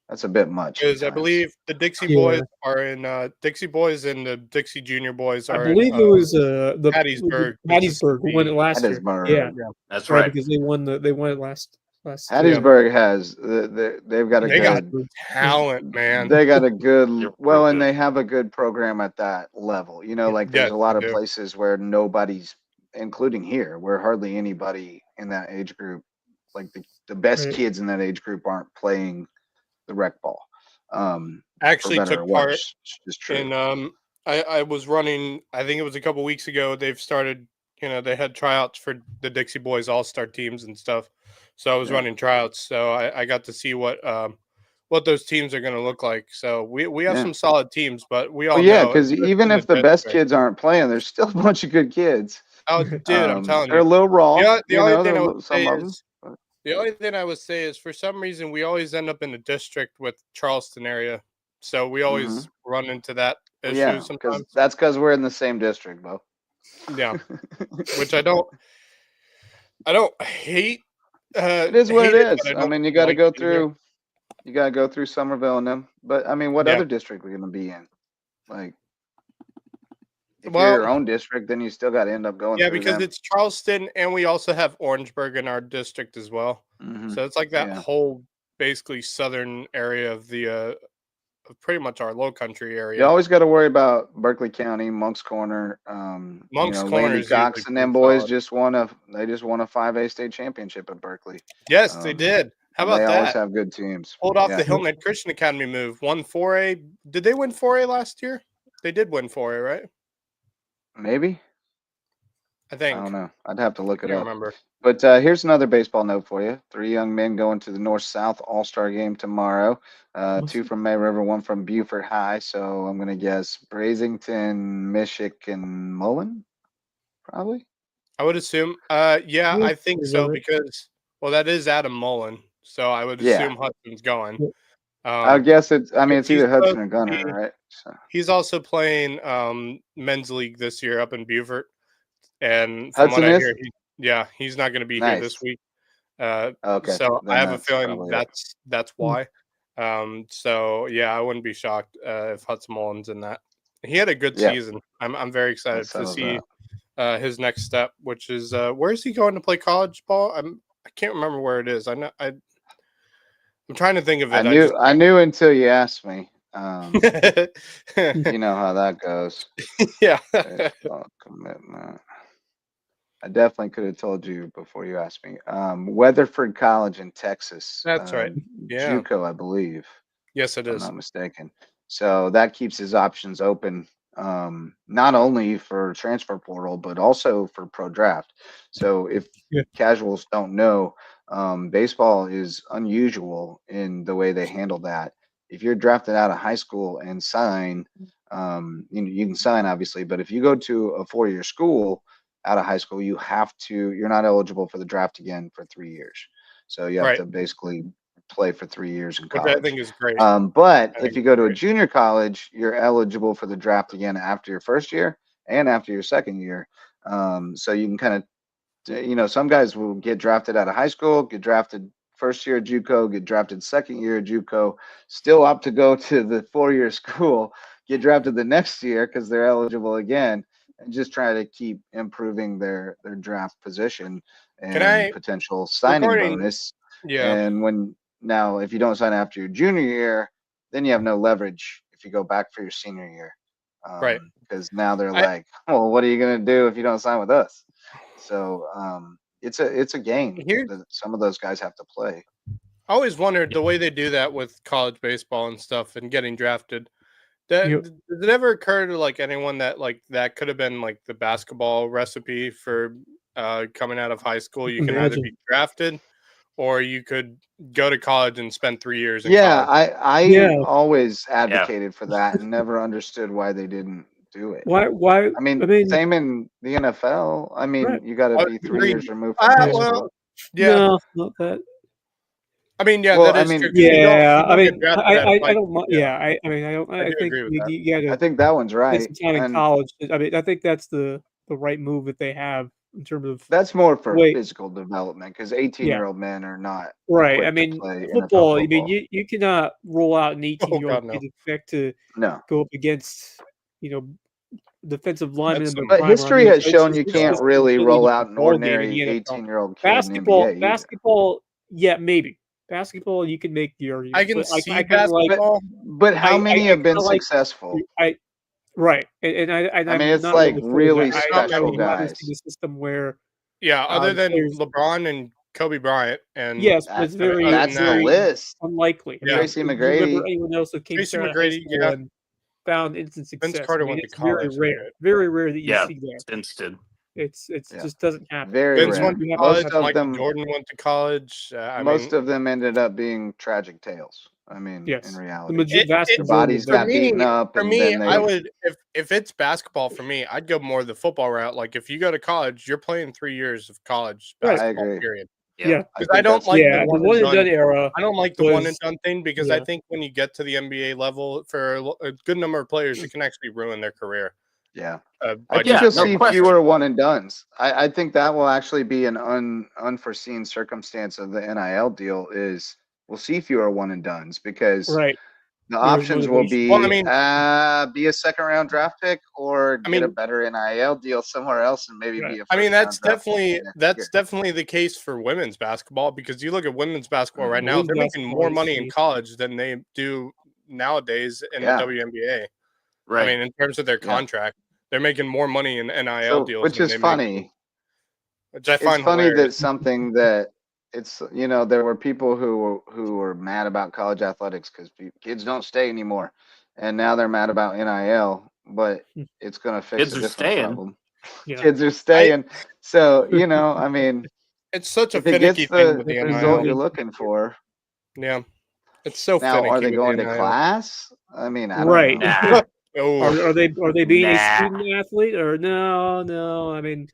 S2: That's a bit much.
S7: Because I believe the Dixie Boys are in Dixie Boys and the Dixie Junior Boys are.
S4: I believe it was the
S7: Hattiesburg.
S4: Hattiesburg won it last year. Yeah,
S3: that's right.
S4: Because they won it last.
S2: Hattiesburg has they've got
S7: good talent, man.
S2: They got a good and they have a good program at that level. You know, like there's a lot of places where nobody's, including here, where hardly anybody in that age group, like the best kids in that age group, aren't playing the rec ball.
S7: Actually took part in I was running, I think it was a couple weeks ago, they've started, they had tryouts for the Dixie Boys All-Star teams and stuff. So I was running tryouts. So I got to see what those teams are going to look like. So we have some solid teams, but we all know.
S2: Because even if the best kids aren't playing, there's still a bunch of good kids.
S7: Oh, dude, I'm telling you.
S2: They're a little raw.
S7: The only thing I would say is for some reason we always end up in a district with Charleston area. So we always run into that issue sometimes.
S2: That's because we're in the same district, Bo.
S7: Yeah. Which I don't hate.
S2: It is what it is. I mean, you got to go through. You got to go through Somerville and them. But I mean, what other district we're going to be in? Like, if you're your own district, then you still got to end up going.
S7: Yeah, because it's Charleston, and we also have Orangeburg in our district as well. So it's like that whole basically southern area of the of pretty much our low country area.
S2: You always got to worry about Berkeley County, Monk's Corner.
S7: Monk's Corner,
S2: Landy Cox and them boys just won a 5A state championship at Berkeley.
S7: Yes, they did. How about that?
S2: They always have good teams.
S7: Pulled off the Hilton Head Christian Academy move. Won 4A. Did they win 4A last year? They did win 4A, right?
S2: Maybe.
S7: I think.
S2: I don't know. I'd have to look it up.
S7: I don't remember.
S2: But here's another baseball note for you. 3 young men going to the North-South All-Star game tomorrow. 2 from May River, 1 from Buford High. So I'm going to guess Brazington, Michick, and Mullen, probably.
S7: I would assume. I think so because, that is Adam Mullen. So I would assume Hudson's going.
S2: I guess it's either Hudson or Gunner, right? So.
S7: He's also playing men's league this year up in Buford. And from
S2: Hudson
S7: what I hear, he's not going to be here this week.
S2: Okay.
S7: So I have a feeling that's why. I wouldn't be shocked if Hudson Mullen's in that. He had a good season. I'm very excited to see his next step, which is where is he going to play college ball? I can't remember where it is. I'm trying to think of it.
S2: I knew until you asked me. You know how that goes.
S7: Yeah.
S2: Commitment. I definitely could have told you before you asked me. Weatherford College in Texas.
S7: That's right. Yeah.
S2: JUCO, I believe.
S7: Yes, it is.
S2: If I'm not mistaken. So that keeps his options open not only for transfer portal, but also for pro draft. So if casuals don't know, baseball is unusual in the way they handle that. If you're drafted out of high school and sign, you can sign obviously, but if you go to a 4-year school out of high school, you're not eligible for the draft again for 3 years. So you have to basically play for 3 years in college.
S7: Which I think is great.
S2: But if you go to a junior college, you're eligible for the draft again after your first year and after your second year. So you can kind of, some guys will get drafted out of high school, get drafted first year at JUCO, get drafted second year at JUCO, still opt to go to the 4-year school, get drafted the next year because they're eligible again, and just try to keep improving their draft position and potential signing bonus.
S7: Yeah.
S2: And now, if you don't sign after your junior year, then you have no leverage if you go back for your senior year.
S7: Right.
S2: Because now they're like, well, what are you going to do if you don't sign with us? So it's a game that some of those guys have to play.
S7: I always wondered the way they do that with college baseball and stuff and getting drafted. Did it ever occur to like anyone that like that could have been like the basketball recipe for coming out of high school? You can either be drafted or you could go to college and spend 3 years in college.
S2: I always advocated for that and never understood why they didn't do it.
S4: Why?
S2: I mean, same in the NFL. I mean, you got to be 3 years removed from high school.
S4: No, not that.
S7: I mean, yeah,
S2: well,
S7: that is
S2: I mean,
S7: true.
S4: Yeah, I
S7: mean,
S4: I don't. Yeah, I mean, I don't. I think you got to.
S2: I think that one's right.
S4: Some time in college. I mean, I think that's the right move that they have in terms of.
S2: That's more for physical development because 18-year-old men are not
S4: right. I mean, football. I mean, you cannot roll out an 18-year-old kid expect to go up against defensive linemen.
S2: But history has shown you can't really roll out an ordinary 18-year-old kid in the NBA.
S4: Basketball, yeah, maybe. Basketball, you can make the argument.
S7: I can see basketball,
S2: but how many have been successful?
S4: Right, and I
S2: mean, it's like really special guys.
S4: The system where,
S7: other than LeBron and Kobe Bryant, and
S4: yes, it's
S2: that's the list.
S4: Unlikely.
S2: Tracy McGrady,
S4: anyone else who came
S7: Tracy McGrady,
S4: and found instant success.
S7: Vince Carter went to college.
S4: Very rare that you see that.
S3: Vince did.
S4: It's just doesn't happen.
S2: Very
S7: Vince
S2: rare.
S7: went to college. Michael Jordan went to college.
S2: Most of them ended up being tragic tales. I mean, in reality,
S4: their
S2: bodies got beaten up.
S7: For me, I would if it's basketball for me, I'd go more the football route. Like if you go to college, you're playing 3 years of college basketball.
S2: I agree.
S7: Period.
S4: Yeah,
S7: because I don't like the one and done
S4: era.
S7: I don't like the one and done thing because I think when you get to the NBA level, for a good number of players, it can actually ruin their career.
S2: Yeah, I think you'll see fewer one and dones. I think that will actually be an unforeseen circumstance of the NIL deal. Is we'll see fewer one and dones because the options will be be a second round draft pick or get a better NIL deal somewhere else and maybe be a.
S7: I mean, that's definitely the case for women's basketball because you look at women's basketball right now, they're making more money in college than they do nowadays in the WNBA. Right. I mean, in terms of their contract, they're making more money in NIL deals,
S2: which is funny.
S7: Which I find
S2: funny
S7: hilarious.
S2: that something that it's there were people who were mad about college athletics because kids don't stay anymore, and now they're mad about NIL. But it's going to fix a different problem. Yeah. Kids are staying, so I mean,
S7: it's such a finicky thing with the
S2: result you're looking for.
S7: Yeah, it's so.
S2: Now, are they going to class? I mean, I don't know.
S4: Are they being a student athlete or no? I mean,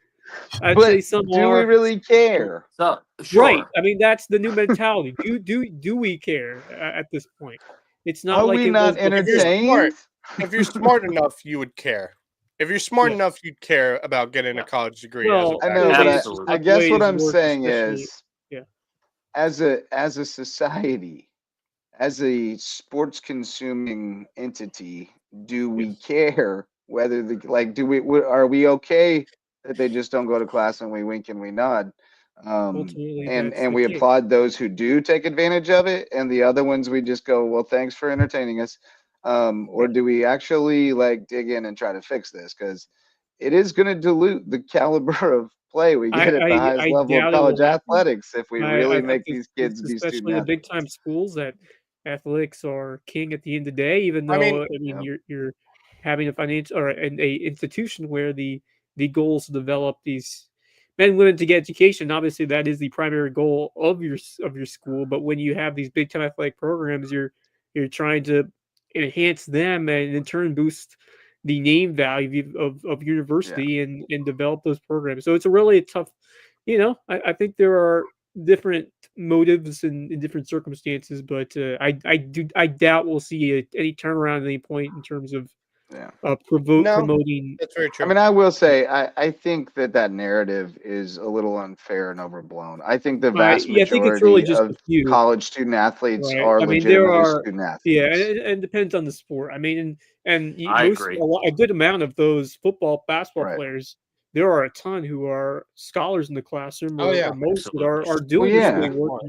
S4: I'd say some
S2: do we really care?
S3: So, sure.
S4: Right. I mean, that's the new mentality. Do we care at this point? It's not.
S2: Are
S4: like
S2: we not entertained?
S7: If you're smart enough, you would care. If you're smart enough, you'd care about getting a college degree.
S2: Well, I know, but I guess what I'm saying is, as a society, as a sports consuming entity, do we care whether are we okay that they just don't go to class and we wink and we nod? And we applaud those who do take advantage of it, and the other ones we just go, well, thanks for entertaining us. Or do we actually dig in and try to fix this? Because it is going to dilute the caliber of play we get at the highest level of college athletics if we really make these kids be student athletes.
S4: Especially the big time schools that athletics are king at the end of the day, even though you're having a financial or a institution where the goal is to develop these men and women to get education. Obviously, that is the primary goal of your school. But when you have these big time athletic programs, you're trying to enhance them and in turn boost the name value of university and develop those programs. So it's a really tough, I think there are different motives in different circumstances, but I doubt we'll see any turnaround at any point in terms of promoting.
S7: That's very true.
S2: I mean, I will say, I think that narrative is a little unfair and overblown. I think the vast majority
S4: think it's really just
S2: of college student athletes
S4: right?
S2: are
S4: I mean, there
S2: legitimately
S4: are
S2: student athletes.
S4: yeah, and it depends on the sport. I mean,
S3: I agree.
S4: a good amount of those football, basketball players. There are a ton who are scholars in the classroom, or most that are doing this really work.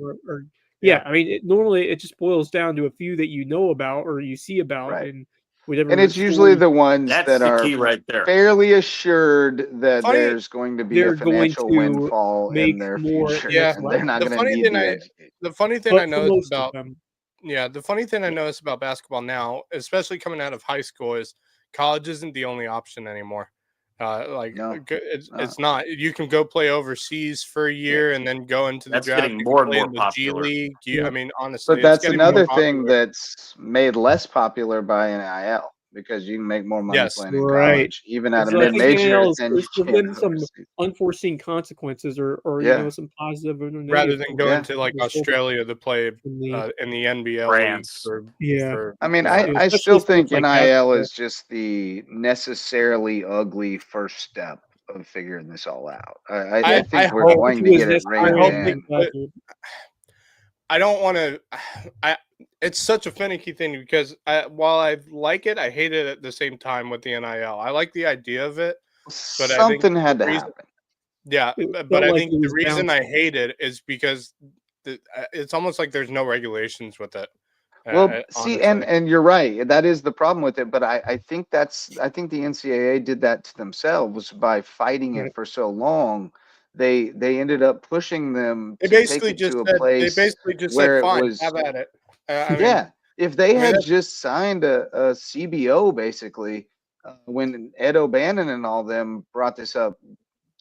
S4: I mean, normally it just boils down to a few that you know about or you see about, and whatever.
S2: And it's usually the ones that are
S3: key right there.
S2: fairly assured that there's going to be a financial windfall in their future.
S7: Yeah,
S2: and they're not going to need the education.
S7: The funny thing I noticed about the funny thing I noticed about basketball now, especially coming out of high school, is college isn't the only option anymore. It's not. You can go play overseas for a year and then go into the draft.
S3: Getting more and more
S7: in the
S3: popular.
S7: G League. I mean, honestly,
S2: but that's another thing that's made less popular by NIL, because you can make more money playing in college, even at a mid-major.
S4: There's been some unforeseen consequences, or some positive or negative,
S7: rather than going to like Australia to play in the NBL.
S3: France.
S2: I mean, I still think NIL is just the necessarily ugly first step of figuring this all out. I think we're going to get it reined in.
S7: I don't want to. It's such a finicky thing because while I like it, I hate it at the same time with the NIL. I like the idea of it, but
S2: something had to happen.
S7: Yeah, but I think the reason I hate it is because it's almost like there's no regulations with it.
S2: Well, see, and you're right. That is the problem with it. But I think the NCAA did that to themselves by fighting it for so long. They ended up pushing them to take it to a place where it was.
S7: Have at it.
S2: If they had just signed a CBO basically when Ed O'Bannon and all them brought this up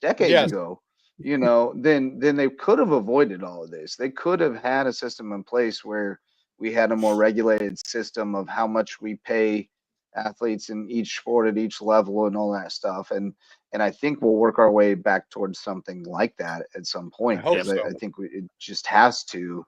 S2: decades ago, then they could have avoided all of this. They could have had a system in place where we had a more regulated system of how much we pay athletes in each sport at each level and all that stuff. And I think we'll work our way back towards something like that at some point. I think it just has to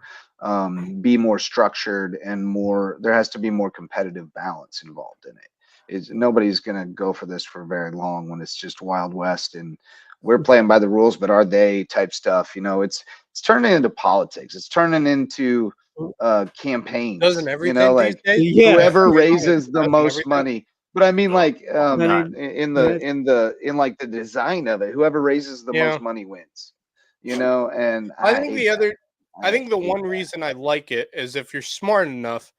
S2: be more structured and there has to be more competitive balance involved in it. Nobody's going to go for this for very long when it's just Wild West and we're playing by the rules, but are they type stuff? It's turning into politics. It's turning into campaigns.
S7: Doesn't everything these days?
S2: Whoever raises the most money. But I mean, like in like the design of it, whoever raises the most money wins. And
S7: I think the one reason I like it is if you're smart enough,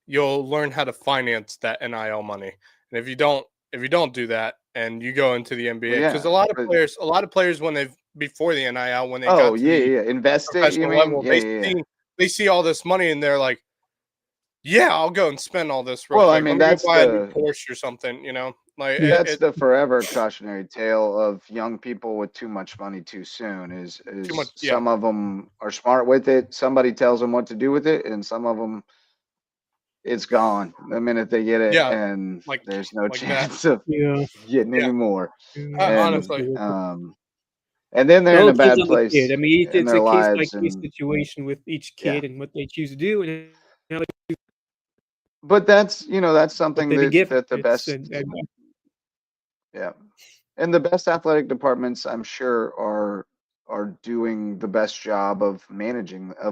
S7: you'll learn how to finance that NIL money. And if you don't do that and you go into the NBA, because a lot of players before the NIL, when they got to
S2: invest it,
S7: level, they see all this money and they're like, yeah, I'll go and spend all this. Real quick. I mean,
S2: that's
S7: buy a new Porsche or something, Like
S2: that's the forever cautionary tale of young people with too much money too soon. Is some of them are smart with it. Somebody tells them what to do with it, and some of them, it's gone the minute they get it, and there's no chance of getting any more.
S7: Honestly,
S2: and then they're in a bad place.
S4: I mean, it's a case by case situation with each kid and what they choose to do, and
S2: but that's something that the best and the best athletic departments, I'm sure, are doing the best job of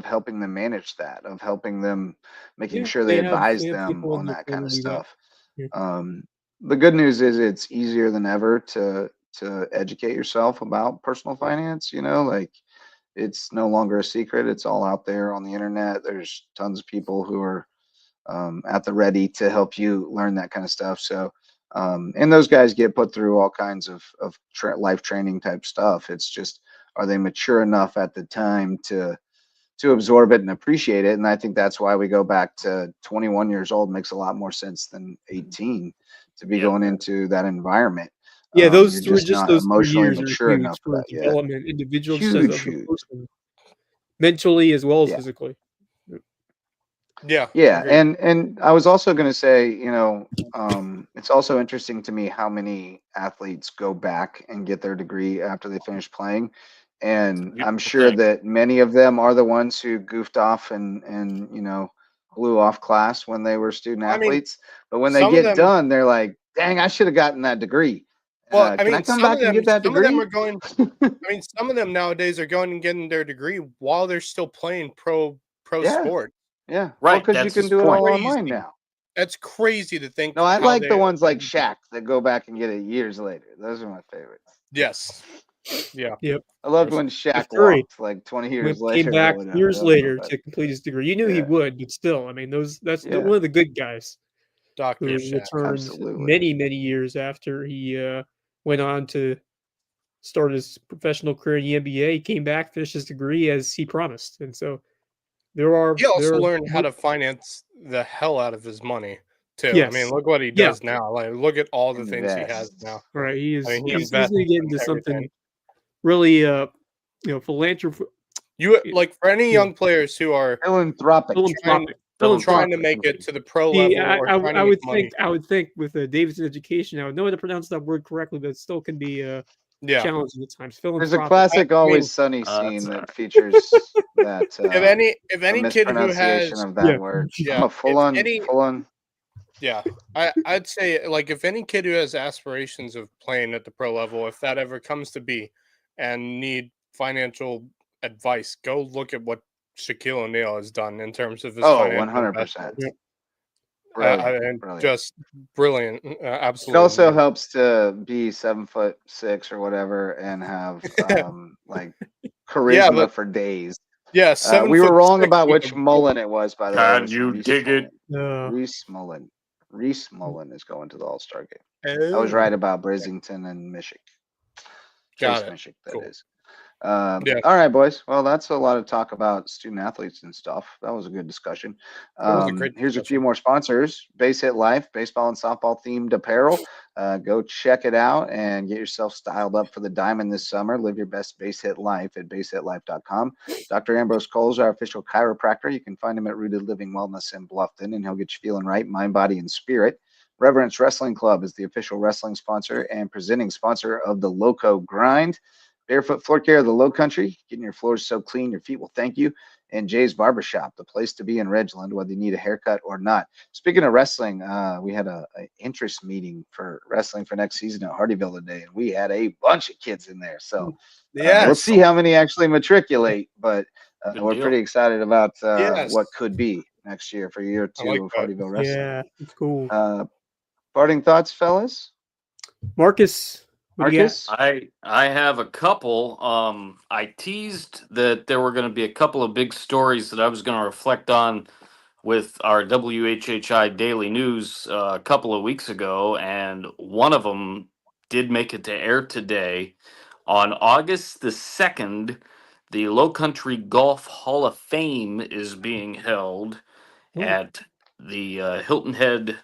S2: helping them manage that, of helping them, making sure they advise them on that kind of stuff. The good news is it's easier than ever to educate yourself about personal finance. Like it's no longer a secret. It's all out there on the internet. There's tons of people who are at the ready to help you learn that kind of stuff. So, and those guys get put through all kinds of life training type stuff. It's just, are they mature enough at the time to absorb it and appreciate it? And I think that's why we go back to 21 years old makes a lot more sense than 18, to be going into that environment.
S4: Yeah, those
S2: you're just not
S4: those 3
S2: emotionally
S4: years are
S2: mature
S4: huge
S2: enough
S4: for
S2: for that yet.
S4: development, individual just as a
S2: Huge.
S4: person, mentally as well as physically.
S7: Yeah.
S2: Yeah,
S7: agreed.
S2: and I was also going to say, it's also interesting to me how many athletes go back and get their degree after they finish playing, and I'm sure that many of them are the ones who goofed off and blew off class when they were student athletes. But when they get done, they're like, "Dang, I should have gotten that degree."
S7: Well,
S2: can I come back and get that degree?
S7: Some of them are going. Some of them nowadays are going and getting their degree while they're still playing pro sport.
S2: Yeah,
S3: right.
S2: Because you can do it all online now.
S7: That's crazy to think.
S2: No, I like the ones like Shaq that go back and get it years later. Those are my favorites.
S7: Yes. Yeah.
S4: Yep.
S2: I loved when Shaq walked like 20 years later.
S4: Came back years later to complete his degree. You knew he would, but still, I mean, that's one of the good guys.
S7: Dr.
S4: Who
S7: Shaq.
S4: returned many years after he went on to start his professional career in the NBA. He came back, finished his degree as he promised, and so
S7: he also learned how to finance the hell out of his money too.
S4: Yes.
S7: I mean, look what he does now. Like, look at all the things he has now.
S4: Right, he's going to get into something really, philanthropy.
S7: Like for any young players who are
S2: philanthropic,
S7: trying to make it to the pro level.
S4: I would think with Davidson education, I would know how to pronounce that word correctly, but it still can be challenging at times.
S2: There's a classic Always Sunny scene that features that.
S7: If any kid who has
S2: of that word, full on.
S7: Yeah, I'd say like if any kid who has aspirations of playing at the pro level, if that ever comes to be, and need financial advice, go look at what Shaquille O'Neal has done in terms of his
S2: 100%.
S7: Brilliant. Just brilliant. Absolutely.
S2: It also helps to be 7'6" or whatever and have like charisma for days.
S7: Yeah,
S2: we were wrong about which Mullen it was, by the way.
S3: Can you dig it?
S2: Reese Mullen. Reese Mullen is going to the All-Star game. I was right about Brizington and Michigan. Chase Michigan, that is. All right, boys. Well, that's a lot of talk about student athletes and stuff. That was a good discussion. Here's a few more sponsors. Base Hit Life, baseball and softball themed apparel. Go check it out and get yourself styled up for the diamond this summer. Live your best base hit life at basehitlife.com. Dr. Ambrose Coles, our official chiropractor. You can find him at Rooted Living Wellness in Bluffton, and he'll get you feeling right, mind, body, and spirit. Reverence Wrestling Club is the official wrestling sponsor and presenting sponsor of the Lowco Grind. Barefoot Floor Care of the Low Country, getting your floors so clean your feet will thank you. And Jay's Barbershop, the place to be in Ridgeland, whether you need a haircut or not. Speaking of wrestling, we had an interest meeting for wrestling for next season at Hardyville today, and we had a bunch of kids in there. So we'll see how many actually matriculate, but we're pretty excited about what could be next year for year 2 of Hardyville wrestling.
S4: Yeah, it's cool.
S2: Parting thoughts, fellas?
S4: Marcus,
S3: I have a couple. I teased that there were going to be a couple of big stories that I was going to reflect on with our WHHI Daily News a couple of weeks ago, and one of them did make it to air today. On August the 2nd, the Low Country Golf Hall of Fame is being held at the Hilton Head.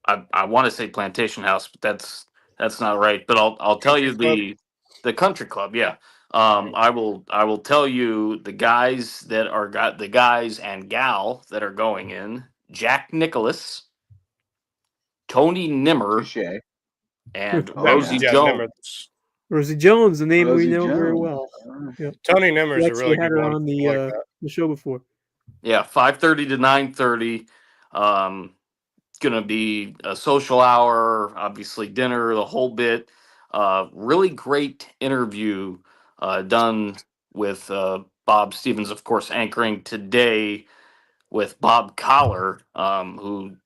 S3: I want to say Plantation House, but that's not right. But I'll tell you the country club. Yeah. I will tell you the guys that are the guys and gal that are going in: Jack Nicholas, Tony Nimmer, and Rosie Jones.
S4: Rosie Jones, the name we know very well.
S7: Tony Nimmer is a really good one.
S4: On the show before.
S3: Yeah, 5:30 to 9:30. Gonna be a social hour, obviously dinner, the whole bit. Really great interview done with Bob Stevens, of course, anchoring today with Bob Collar, who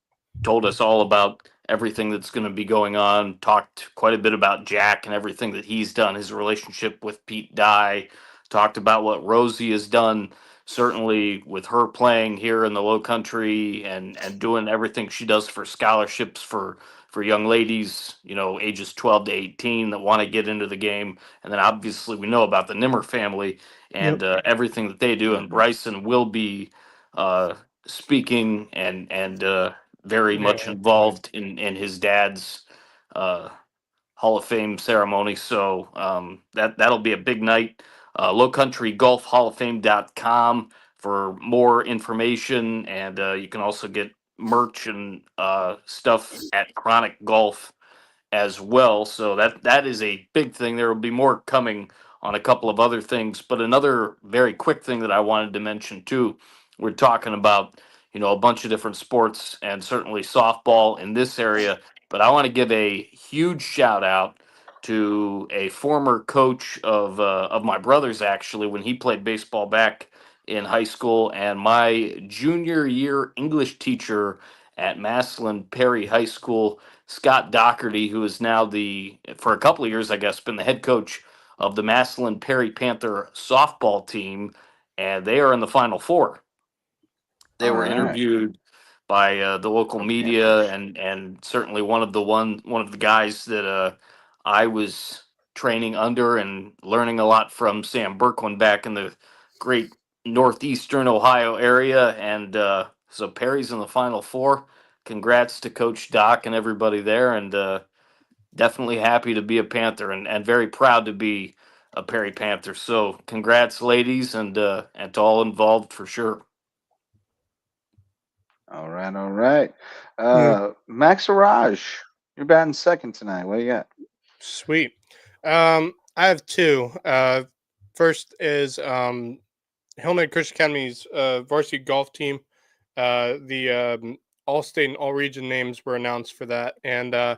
S3: told us all about everything that's going to be going on. Talked quite a bit about Jack and everything that he's done, his relationship with Pete Dye. Talked about what Rosie has done, certainly with her playing here in the Low Country and doing everything she does for scholarships for young ladies, ages 12 to 18 that want to get into the game. And then obviously we know about the Nimmer family and everything that they do. And Bryson will be speaking and very much involved in his dad's Hall of Fame ceremony. So that'll be a big night. LowCountryGolfHallOfFame.com for more information, and you can also get merch and stuff at Chronic Golf as well. So that is a big thing. There will be more coming on a couple of other things, but another very quick thing that I wanted to mention too. We're talking about a bunch of different sports and certainly softball in this area, but I want to give a huge shout out to a former coach of my brother's, actually, when he played baseball back in high school, and my junior year English teacher at Massillon Perry High School, Scott Doherty, who is now for a couple of years, I guess, been the head coach of the Massillon Perry Panther softball team, and they are in the Final Four. They were interviewed by the local media, and certainly one of the guys that I was training under and learning a lot from, Sam Berkwin, back in the great northeastern Ohio area, and so Perry's in the Final Four. Congrats to Coach Doc and everybody there, and definitely happy to be a Panther and very proud to be a Perry Panther. So congrats, ladies, and to all involved for sure.
S2: All right. Max Araj, you're batting second tonight. What do you got?
S7: Sweet. I have two. First is Hillman Christian Academy's varsity golf team. The all-state and all-region names were announced for that, and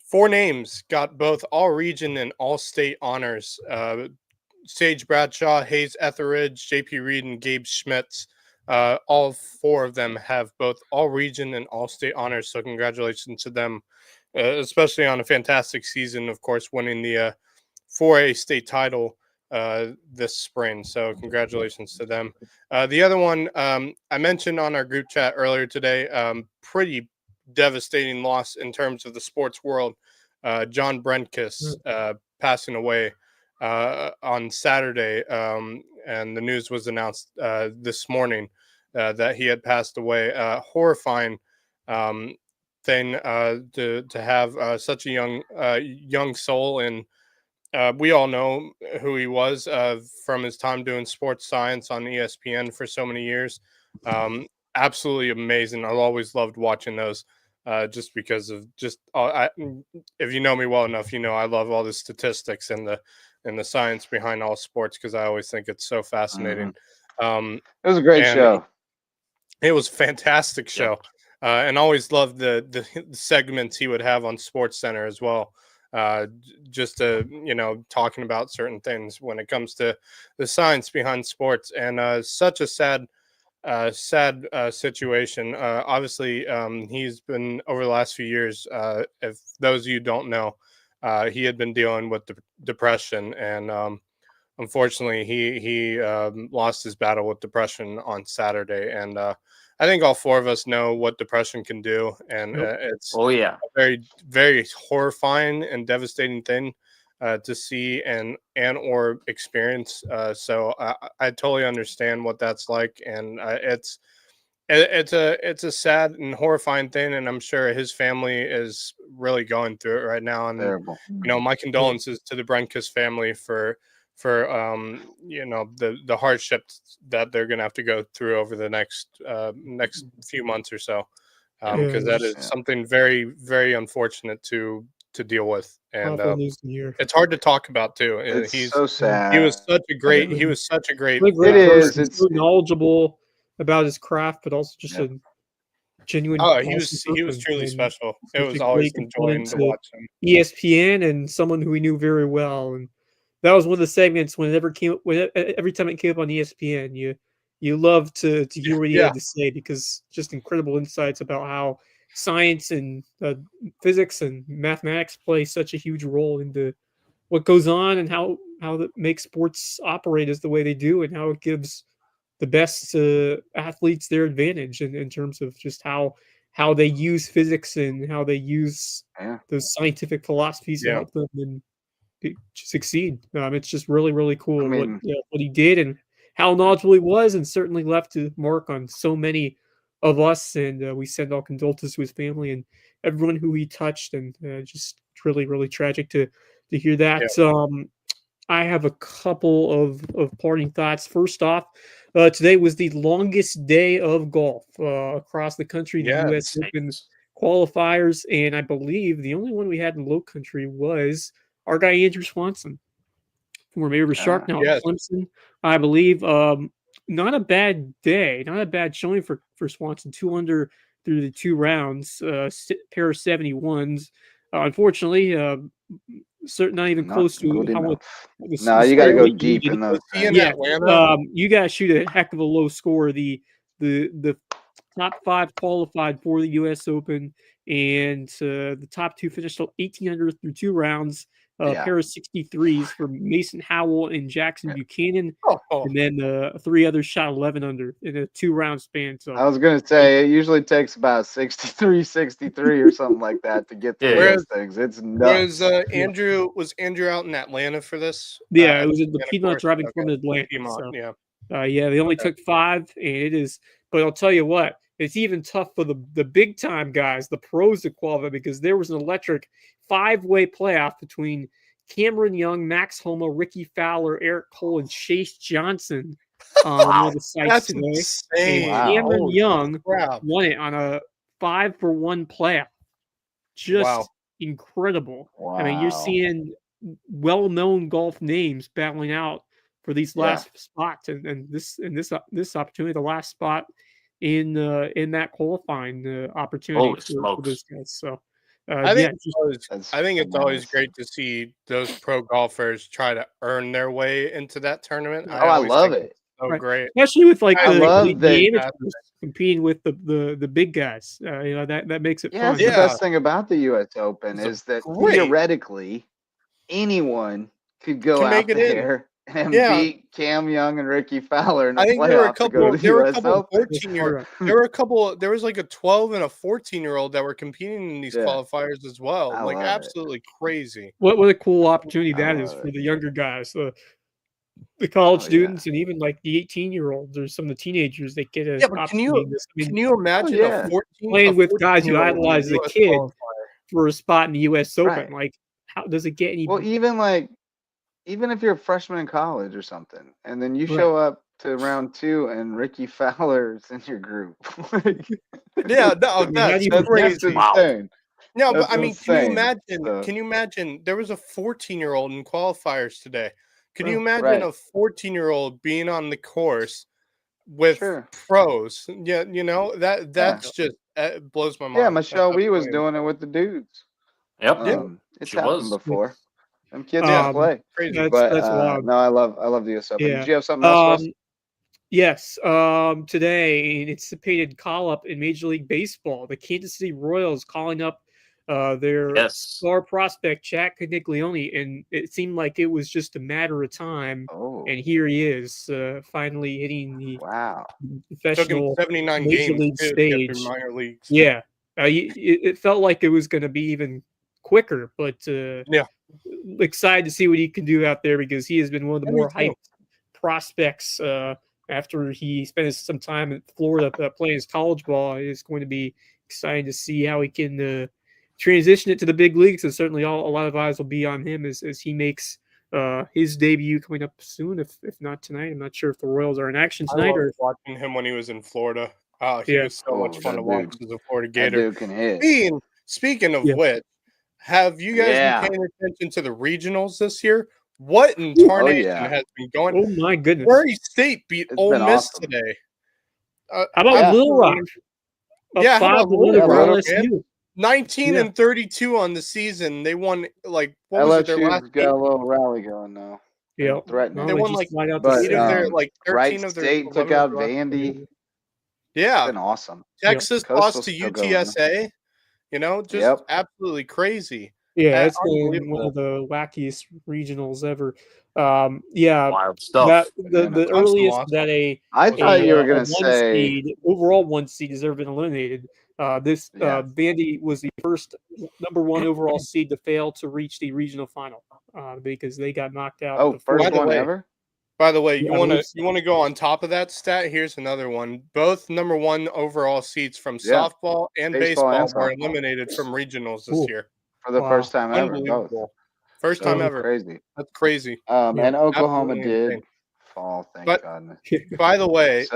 S7: 4 names got both all-region and all-state honors. Sage Bradshaw, Hayes Etheridge, J.P. Reed, and Gabe Schmitz. All 4 of them have both all-region and all-state honors, so congratulations to them, especially on a fantastic season, of course, winning the 4A state title this spring. So congratulations to them. The other one I mentioned on our group chat earlier today, pretty devastating loss in terms of the sports world. John Brenkus passing away on Saturday, and the news was announced this morning that he had passed away. Horrifying thing to have such a young soul, and we all know who he was from his time doing sports science on ESPN for so many years. Absolutely amazing. I've always loved watching those just because of if you know me well enough, I love all the statistics and the science behind all sports, because I always think it's so fascinating.
S2: It was a great show.
S7: It was a fantastic show. And always loved the segments he would have on Sports Center as well. Just talking about certain things when it comes to the science behind sports, and such a sad situation. Obviously, he's been, over the last few years, if those of you don't know, he had been dealing with depression, and unfortunately he lost his battle with depression on Saturday. And I think all 4 of us know what depression can do, and it's a very, very horrifying and devastating thing to see and or experience. So I totally understand what that's like, and it's a sad and horrifying thing, and I'm sure his family is really going through it right now. And
S2: terrible.
S7: My condolences to the Brenkus family for the hardships that they're going to have to go through over the next few months or so, because that is something very, very unfortunate to deal with, and it's hard to talk about too.
S2: He's so sad.
S7: He was such a great
S4: it is. It's so knowledgeable about his craft, but also just a genuine.
S7: He was truly special. It was always enjoying to watch him.
S4: ESPN, and someone who we knew very well, and that was one of the segments every time it came up on ESPN, you love to hear what he had to say, because just incredible insights about how science and physics and mathematics play such a huge role into what goes on, and how that makes sports operate as the way they do, and how it gives the best athletes their advantage in terms of just how they use physics and how they use those scientific philosophies to help them and succeed. It's just really, really cool what he did and how knowledgeable he was, and certainly left a mark on so many of us, and we send our condolences to his family and everyone who he touched, and just really, really tragic to hear that. Yeah. I have a couple of parting thoughts. First off, today was the longest day of golf across the country. The U.S. Open qualifiers, and I believe the only one we had in Low Country was our guy Andrew Swanson, former Mayor of a Shark, now at Clemson, I believe. Not a bad day, not a bad showing for Swanson. 2 under through the 2 rounds, pair of 71s. Unfortunately, not even close to how much.
S2: No, you got to go deep in those.
S4: Yeah, you got to shoot a heck of a low score. The top 5 qualified for the U.S. Open, and the top 2 finished 18 under through 2 rounds. Pair of 63s for Mason Howell and Jackson Buchanan, and then 3 others shot 11 under in a 2-round span. So
S2: I was going to say it usually takes about 63 or something like that to get through those things. It's nuts.
S7: Was Andrew out in Atlanta for this?
S4: Yeah, it was in the Piedmont driving from Atlanta. Piedmont, they only took 5, and it is. But I'll tell you what, it's even tough for the big time guys, the pros to qualify, because there was an electric 5-way playoff between Cameron Young, Max Homa, Ricky Fowler, Eric Cole, and Chase Johnson on one of the sites today.
S7: Insane.
S4: And Cameron Young won it on a 5-for-1 playoff. Just incredible. Wow. I mean, you're seeing well-known golf names battling out for these last spots, and this opportunity, the last spot in that qualifying opportunity for those guys. So
S7: I think it's always great to see those pro golfers try to earn their way into that tournament.
S2: I love it.
S7: So great,
S4: especially with like the amateurs competing with the big guys. That makes it fun.
S2: That's the best thing about the U.S. Open is that theoretically anyone could go out there and beat Cam Young and Ricky Fowler in the playoff. There was like a 12 and a 14-year-old that were competing in these qualifiers as well. Like absolutely crazy.
S4: What a cool opportunity that is for the younger guys, the college students, and even like the 18-year-olds or some of the teenagers that get an opportunity.
S7: Can you imagine
S4: playing with guys who idolize the kid for a spot in the U.S. Open? Like, how does it get any?
S2: Well, even if you're a freshman in college or something, and then you show up to round 2 and Ricky Fowler's in your group.
S7: That's crazy.
S2: Insane.
S7: No, but I mean, can you imagine? There was a 14-year-old in qualifiers today. Can you imagine a 14-year-old being on the course with pros? Yeah, that's just blows my mind.
S2: Yeah, Michelle Wee was doing it with the dudes.
S3: Yep,
S2: it's happened before. Them kids can play.
S7: Crazy.
S2: That's wild. No, I love the US Open. Did you have something else?
S4: Yes. Today, an anticipated call-up in Major League Baseball. The Kansas City Royals calling up their star prospect, Jack Caniglione, and it seemed like it was just a matter of time. And here he is, finally hitting the professional
S7: 79
S4: Major League stage.
S7: Minor leagues.
S4: Yeah. It felt like it was going to be even quicker, but excited to see what he can do out there, because he has been one of the more hyped prospects after he spent some time in Florida playing his college ball. It's going to be exciting to see how he can transition it to the big leagues, and certainly a lot of eyes will be on him as he makes his debut coming up soon, if not tonight. I'm not sure if the Royals are in action tonight.
S7: Or watching him when he was in Florida. He was so much fun to watch as a Florida Gator.
S2: That dude can hit.
S7: Speaking of which, have you guys been paying attention to the regionals this year? What in tarnation has been going on?
S4: Oh, my goodness.
S7: Prairie State beat Ole Miss today.
S4: How about Little Rock?
S7: 19 and 32 on the season. They won, like, what was it, their last
S2: got a little rally going now.
S4: Yeah.
S2: Threatening.
S7: They won, like, 8 of their, like, 13 of their.
S2: State took out Vandy.
S7: Yeah.
S2: It's been awesome.
S7: Texas lost to UTSA. Just absolutely crazy.
S4: Yeah, it's been one of the wackiest regionals ever.
S3: Wild stuff.
S4: The earliest that
S2: I thought you were going to say
S4: overall 1 seed has ever been eliminated. Vandy was the first number 1 overall seed to fail to reach the regional final because they got knocked out.
S2: First one ever?
S7: By the way, you want to go on top of that stat? Here's another one. Both number 1 overall seats from softball and baseball were eliminated from regionals this year
S2: for the first time ever.
S7: Unbelievable. First time ever.
S2: Crazy.
S7: That's crazy.
S2: And Oklahoma did fall. Thank goodness.
S7: By the way,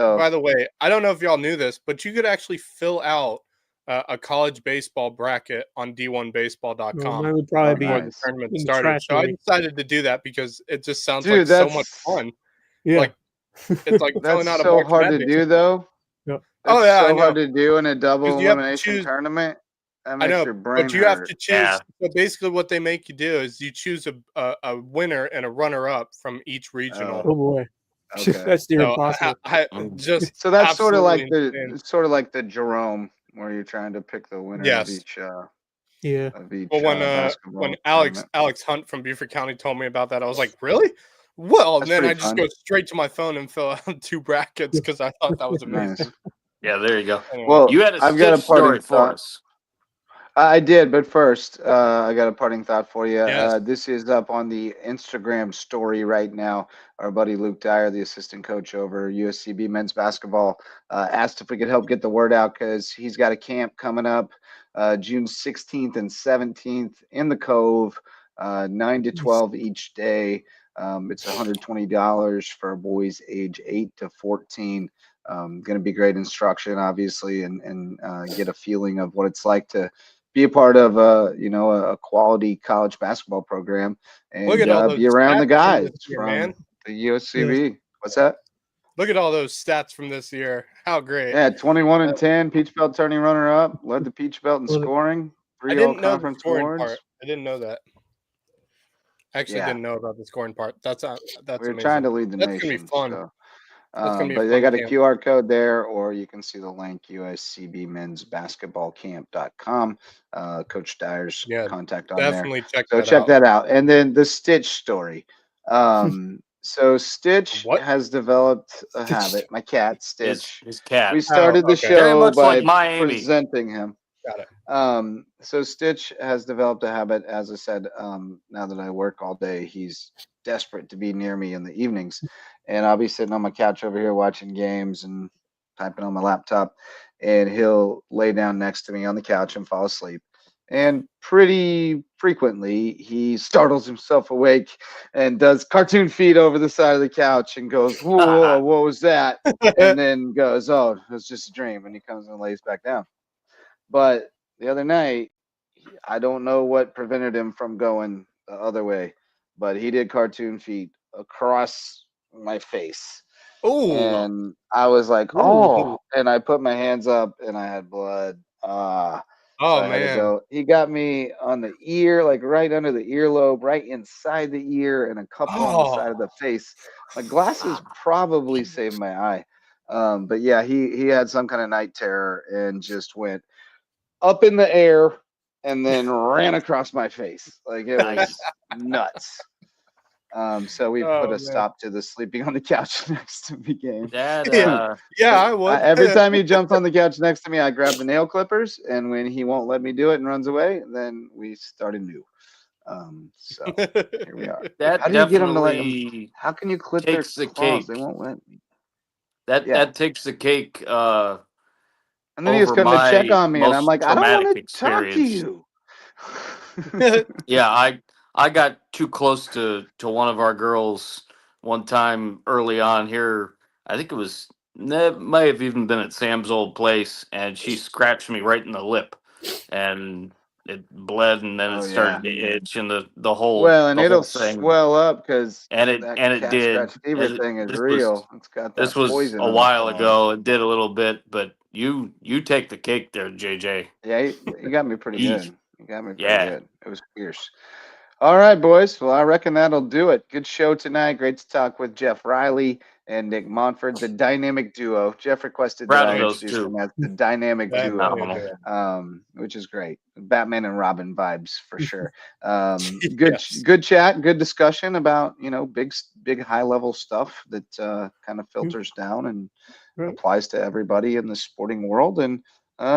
S7: I don't know if y'all knew this, but you could actually fill out a college baseball bracket on D1baseball.com.
S4: That would probably be
S7: before the tournament started. So I decided to do that because it just sounds like so much fun.
S4: Yeah.
S7: Like it's like
S2: that's so hard to do though.
S4: Yep.
S2: Oh yeah, so hard to do in a double elimination tournament. That makes your brain
S7: but you
S2: hurt.
S7: have to choose. Yeah. So basically, what they make you do is you choose a winner and a runner-up from each regional.
S4: Oh boy,
S2: okay.
S4: That's near impossible.
S7: So
S2: that's sort of like the Jerome, where you're trying to pick the winner of each. Of each,
S7: well, when Alex Hunt from Beaufort County told me about that, I was like, really? Well, and then I just go straight to my phone and fill out 2 brackets because I thought that was amazing.
S2: Nice.
S3: Yeah, there you go.
S2: Well,
S3: you had a Stitch story for us.
S2: I did, but first, I got a parting thought for you. Yes. This is up on the Instagram story right now. Our buddy Luke Dyer, the assistant coach over USCB men's basketball, asked if we could help get the word out because he's got a camp coming up June 16th and 17th in the Cove, 9 to 12 each day. It's $120 for boys age 8 to 14. Going to be great instruction, obviously, and get a feeling of what it's like to be a part of a quality college basketball program and be around the guys from the USCB. What's that?
S7: Look at all those stats from this year. How great.
S2: Yeah, 21 and 10, Peach Belt tourney runner up, led the Peach Belt in scoring, 3 all-conference awards.
S7: Part. I didn't know that. Actually didn't know about the scoring part. That's
S2: we're
S7: amazing.
S2: Trying to lead the nation.
S7: That's gonna be fun.
S2: So. But they got a QR code there, or you can see the link, uscbmensbasketballcamp.com. Coach Dyer's contact on
S7: definitely
S2: there.
S7: Check
S2: that out. And then the Stitch story. So Stitch has developed a habit. My cat, Stitch.
S3: His cat.
S2: We started the show by
S3: Miami.
S2: presenting him.
S7: Got it.
S2: So Stitch has developed a habit. As I said, now that I work all day, he's desperate to be near me in the evenings. And I'll be sitting on my couch over here watching games and typing on my laptop. And he'll lay down next to me on the couch and fall asleep. And pretty frequently, he startles himself awake and does cartoon feet over the side of the couch and goes, whoa, what was that? And then goes, oh, it was just a dream. And he comes and lays back down. But the other night, I don't know what prevented him from going the other way, but he did cartoon feet across my face.
S7: Oh,
S2: and I was like, oh, and I put my hands up and I had blood. So I had to go. He got me on the ear, like right under the earlobe, right inside the ear, and a couple on the side of the face. My glasses probably saved my eye. But yeah, he had some kind of night terror and just went up in the air and then ran across my face. Like it was nuts. So we put a stop to the sleeping on the couch next to me game.
S7: I would.
S2: Every time he jumps on the couch next to me, I grab the nail clippers, and when he won't let me do it and runs away, then we start anew. So here we are. How do you get them to let them? How can you clip their claws? They won't let me.
S3: That takes the cake.
S2: And then he was coming to check on me, and I'm like, I don't want to talk to you.
S3: Yeah, I got too close to one of our girls one time early on here. I think it may have even been at Sam's old place, and she scratched me right in the lip, and it bled, and then it started to itch, and the whole
S2: it'll
S3: thing.
S2: Swell up because
S3: it did.
S2: Fever thing is real. It's got that
S3: this was
S2: poison
S3: a while ago. It did a little bit, but you take the cake there, JJ.
S2: Yeah, you got me pretty good. You got me pretty good. It was fierce. All right, boys. Well, I reckon that'll do it. Good show tonight. Great to talk with Jeff Riley and Nick Montford, the dynamic duo. Jeff requested that I introduce them as the dynamic duo, which is great. Batman and Robin vibes for sure. Good chat, good discussion about big high level stuff that kind of filters down and applies to everybody in the sporting world, and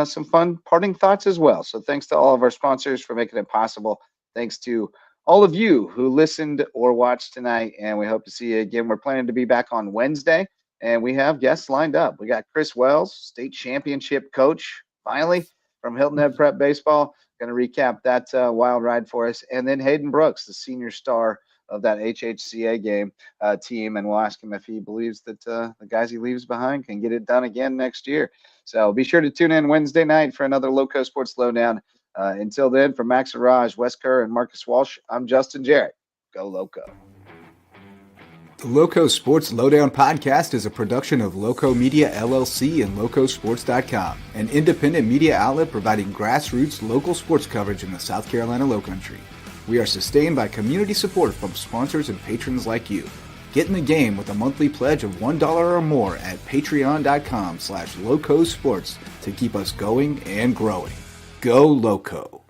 S2: some fun parting thoughts as well. So thanks to all of our sponsors for making it possible. Thanks to all of you who listened or watched tonight, and we hope to see you again. We're planning to be back on Wednesday, and we have guests lined up. We got Chris Wells, state championship coach, finally, from Hilton Head Prep Baseball, going to recap that wild ride for us. And then Hayden Brooks, the senior star of that HHCA game team, and we'll ask him if he believes that the guys he leaves behind can get it done again next year. So be sure to tune in Wednesday night for another Loco Sports Lowdown. Until then, from Max and Raj, Wes Kerr, and Marcus Walsh, I'm Justin Jarrett. Go Loco.
S1: The Loco Sports Lowdown podcast is a production of Loco Media LLC and LowcoSports.com, an independent media outlet providing grassroots local sports coverage in the South Carolina Lowcountry. We are sustained by community support from sponsors and patrons like you. Get in the game with a monthly pledge of $1 or more at patreon.com/LowcoSports to keep us going and growing. Go Loco.